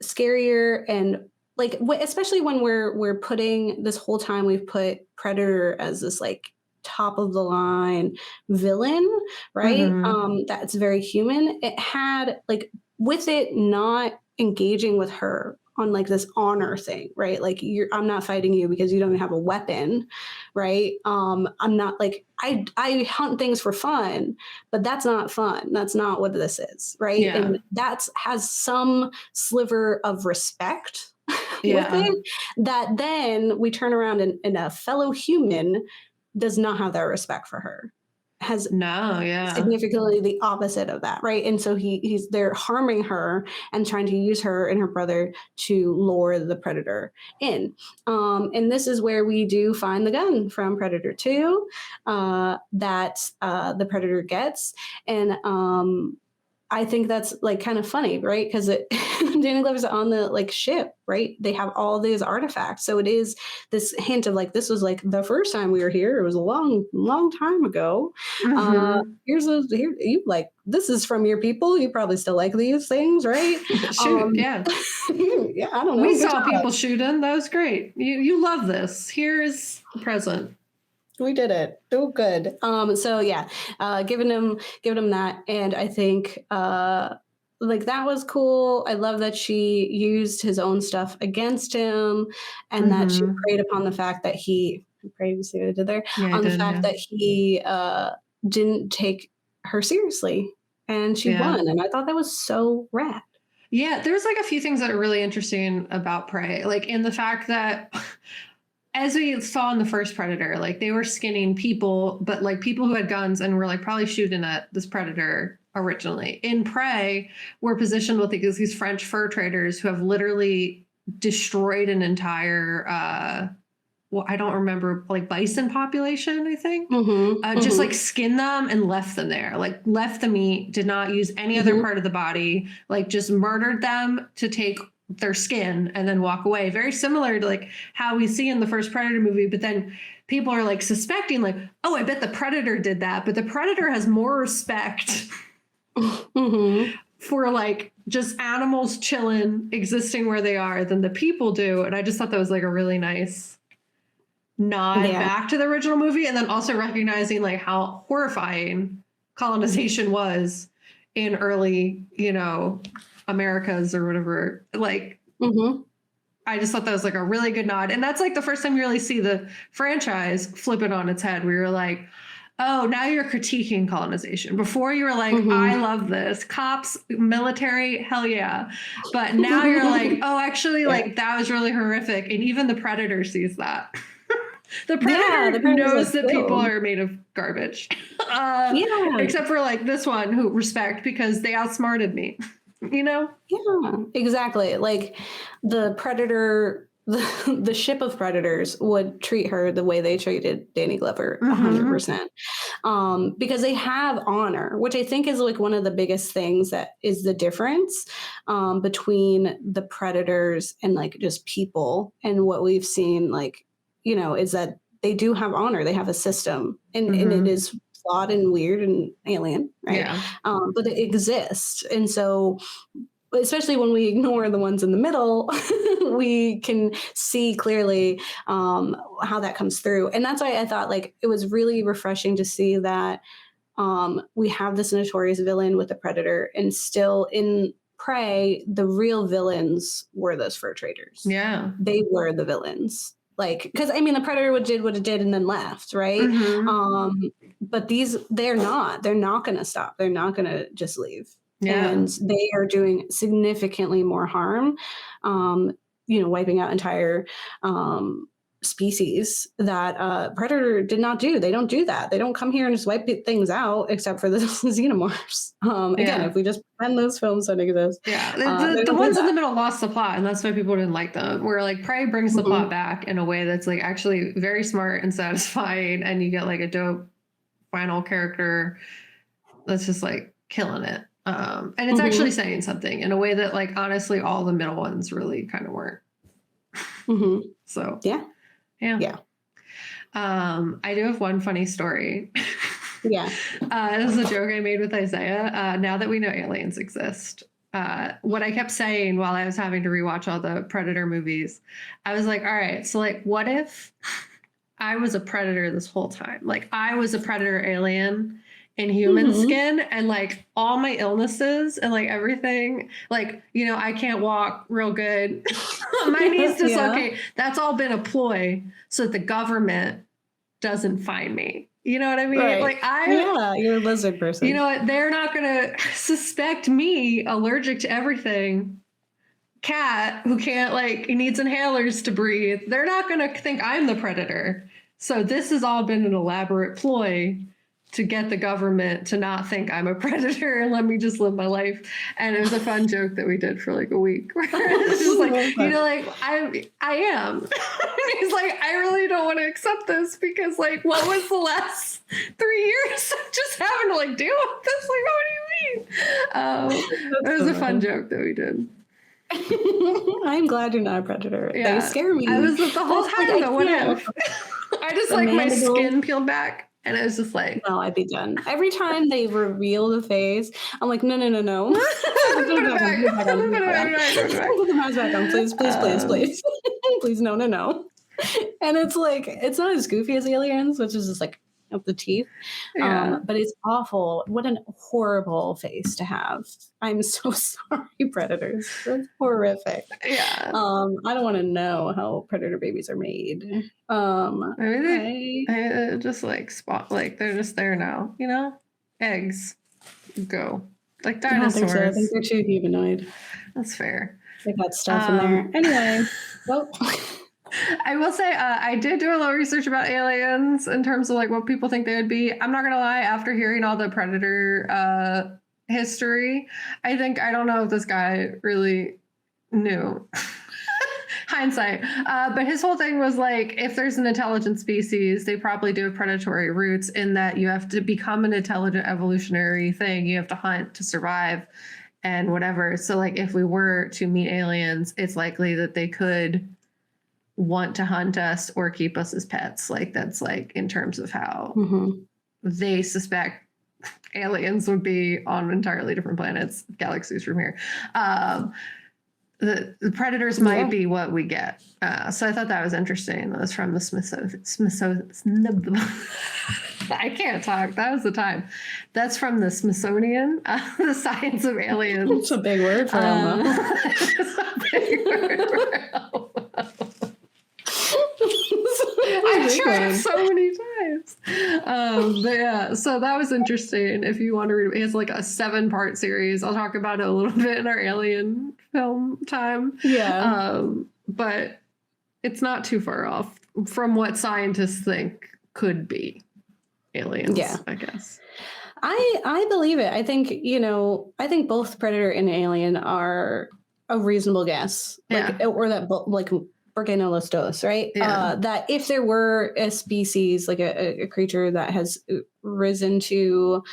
scarier, and like especially when we're putting this whole time we've put Predator as this like top of the line villain, right? Mm-hmm. That's very human. It had like with it not engaging with her on like this honor thing, right? Like I'm not fighting you because you don't have a weapon, right? I'm not like I hunt things for fun, but that's not fun. That's not what this is, right? Yeah. And that's has some sliver of respect with it that then we turn around and a fellow human does not have that respect for her. Has significantly the opposite of that, right? And so they're harming her and trying to use her and her brother to lure the predator in. And this is where we do find the gun from Predator 2 that the predator gets. And I think that's like kind of funny, right? Because Danny Glover's on the like ship, right? They have all these artifacts. So it is this hint of like, this was like the first time we were here. It was a long, long time ago. Mm-hmm. Here you like, this is from your people. You probably still like these things, right? Yeah, I don't know. We saw people shooting. That was great. You love this. Here is the present. We did it. Oh, good. So yeah, giving him that, and I think like that was cool. I love that she used his own stuff against him, and that she preyed upon the fact that he preyed. You see what I did there? That he didn't take her seriously, and she won. And I thought that was so rad. Yeah, there's like a few things that are really interesting about Prey, like in the fact that. As we saw in the first Predator, like they were skinning people, but like people who had guns and were like probably shooting at this predator originally. In Prey, we're positioned with these French fur traders who have literally destroyed an entire, I don't remember, like bison population, I think. Just like skinned them and left them there, like left the meat, did not use any other part of the body, like just murdered them to take their skin and then walk away. Very similar to like how we see in the first Predator movie, but then people are like suspecting like, oh, I bet the Predator did that. But the Predator has more respect for like just animals chilling, existing where they are than the people do. And I just thought that was like a really nice nod back to the original movie. And then also recognizing like how horrifying colonization was in early, Americas or whatever. Like, I just thought that was like a really good nod. And that's like the first time you really see the franchise flip it on its head, where you're like, oh, now you're critiquing colonization. Before you were like, I love this. Cops, military, hell yeah. But now you're like, oh, actually, like that was really horrific. And even the Predator sees that. The Predator knows that people are made of garbage. Except for like this one who respect because they outsmarted me. Yeah, exactly. Like the Predator, the ship of predators would treat her the way they treated Danny Glover 100%. Because they have honor, which I think is like one of the biggest things that is the difference between the predators and like just people. And what we've seen, like, is that they do have honor. They have a system and it is flawed and weird and alien, right? Yeah. But it exists. And so, especially when we ignore the ones in the middle, we can see clearly how that comes through. And that's why I thought like it was really refreshing to see that we have this notorious villain with the Predator, and still in Prey, the real villains were those fur traders. Yeah. They were the villains. Like, because I mean, the Predator did what it did and then left, right? But they're not going to stop. They're not going to just leave. Yeah. And they are doing significantly more harm, wiping out entire species that Predator did not do. They don't do that. They don't come here and just wipe things out, except for the xenomorphs. Again, if we just pretend those films don't exist. Yeah, the ones in the middle lost the plot, and that's why people didn't like them. Where like Prey brings the plot back in a way that's like actually very smart and satisfying, and you get like a dope final character that's just like killing it. And it's actually saying something in a way that like honestly all the middle ones really kind of weren't. So yeah. I do have one funny story. This is a joke I made with Isaiah. Now that we know aliens exist, what I kept saying while I was having to rewatch all the Predator movies, I was like, all right, so like what if I was a predator this whole time? Like I was a predator alien in human skin, and like all my illnesses and like everything, like, I can't walk real good. My knees dislocate. That's all been a ploy so that the government doesn't find me. You know what I mean? Right. Like you're a lizard person. You know what? They're not going to suspect me allergic to everything. Cat who can't he needs inhalers to breathe. They're not going to think I'm the predator. So this has all been an elaborate ploy to get the government to not think I'm a predator and let me just live my life. And it was a fun joke that we did for like a week. It's just like, I am. He's like, I really don't want to accept this because like, what was the last 3 years of just having to like deal with this? Like, what do you mean? It was a fun joke that we did. I'm glad you're not a predator. Yeah. They scare me. I was the whole time though. What if? I just like my skin peeled back. And it was just like, no, I'd be done. Every time they reveal the face, I'm like, no. Put it back. Put the mask back on, please. Please, no. And it's like, it's not as goofy as Aliens, which is just like of the teeth. But it's awful. What a horrible face to have. I'm so sorry, predators. That's horrific. Yeah. I don't want to know how predator babies are made. Maybe they just like spot, like they're just there now, eggs go like dinosaurs. I think they're too humanoid. That's fair. They got stuff in there. Anyway, well. I will say I did do a little research about aliens in terms of like what people think they would be. I'm not gonna lie, after hearing all the predator history, I don't know if this guy really knew. Hindsight. But his whole thing was like, if there's an intelligent species, they probably do have predatory roots in that you have to become an intelligent evolutionary thing. You have to hunt to survive. and whatever. So like if we were to meet aliens, it's likely that they could want to hunt us or keep us as pets. Like that's like in terms of how they suspect aliens would be on entirely different planets, galaxies from here. The predators might be what we get. So I thought that was interesting. That was from the Smithsonian. I can't talk. That was the time. That's from the Smithsonian, The Science of Aliens. It's a big word for Elmo. It's a big word for Elmo. I've tried so many times. But yeah, so that was interesting. If you want to read, it's like a 7-part series. I'll talk about it a little bit in our alien film time. Yeah. But it's not too far off from what scientists think could be aliens, I guess. I believe it. I think, I think both Predator and Alien are a reasonable guess. Or that, like, ¿Por qué no los dos, right? Yeah. That if there were a species, like a creature that has risen to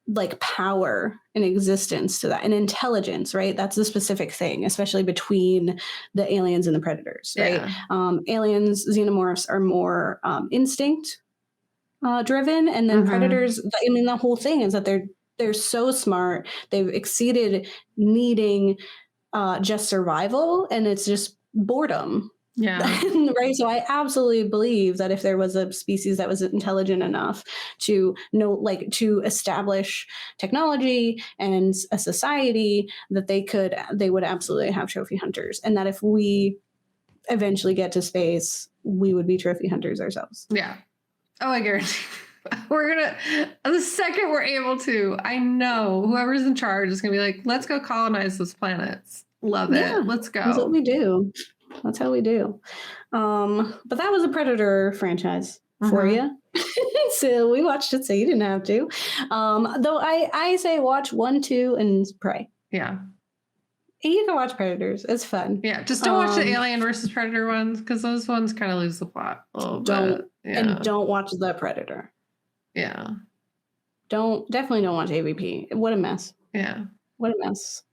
like power and existence to that, and intelligence, right? That's the specific thing, especially between the aliens and the predators, right? Aliens, xenomorphs are more instinct driven, and then predators, I mean, the whole thing is that they're so smart, they've exceeded needing just survival, and it's just boredom. Yeah. Right. So I absolutely believe that if there was a species that was intelligent enough to know, like, to establish technology and a society, that they would absolutely have trophy hunters, and that if we eventually get to space, we would be trophy hunters ourselves. Yeah. Oh, I guarantee. The second we're able to, I know whoever's in charge is going to be like, let's go colonize those planets. Love it. Let's go. That's what we do. That's how we do. But that was a Predator franchise for you. So we watched it, so you didn't have to. Though I say watch 1, 2, and pray. Yeah. You can watch Predators. It's fun. Yeah. Just don't watch the Alien versus Predator ones, because those ones kind of lose the plot a little bit. Yeah. And don't watch The Predator. Yeah. Definitely don't watch AVP. What a mess. Yeah. What a mess.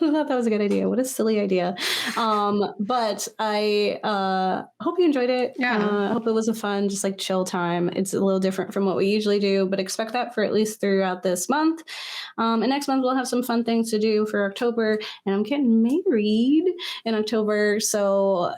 I thought that was a good idea. What a silly idea. But I hope you enjoyed it. Yeah. I hope it was a fun, just like chill time. It's a little different from what we usually do, but expect that for at least throughout this month. And next month we'll have some fun things to do for October, and I'm getting married in October. So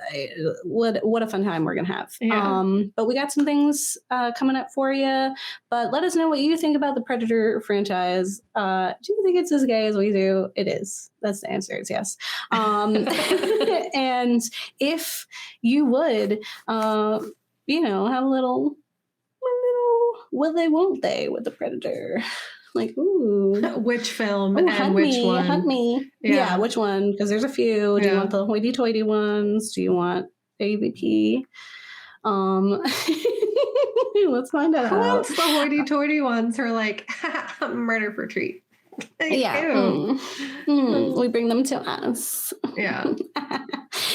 what a fun time we're going to have. Yeah. But we got some things coming up for you, but let us know what you think about the Predator franchise. Do you think it's as gay as we do? It is. That's the answer. It's yes. And if you would, have a little will they, won't they with the Predator? Like, ooh. Which film and which one? Hug me. Yeah, which one? Because there's a few. Do you want the hoity-toity ones? Do you want AVP? Let's find out. Who wants the hoity-toity ones who are like, murder for treat? Yeah. We bring them to us. Yeah.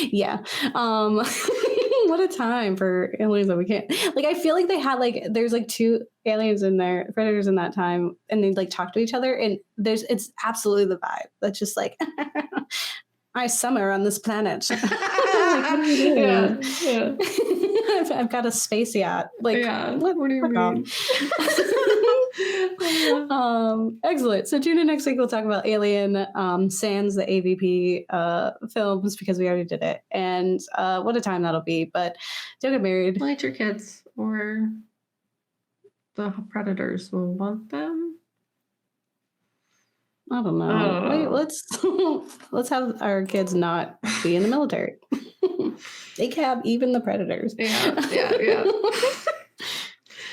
Yeah. What a time for aliens that we can't. Like, I feel like they had, like, there's like 2 aliens in there, predators in that time, and they like talk to each other, and it's absolutely the vibe. That's just like, I summer on this planet. Like, what are you doing? Yeah. I've got a space yacht. Like, what do you mean? Excellent. So tune in next week. We'll talk about Alien, sans the AVP films, because we already did it, and what a time that'll be. But don't get married. Let your kids or the predators will want them. I don't know. Wait, let's have our kids not be in the military. They can have even the predators. Yeah.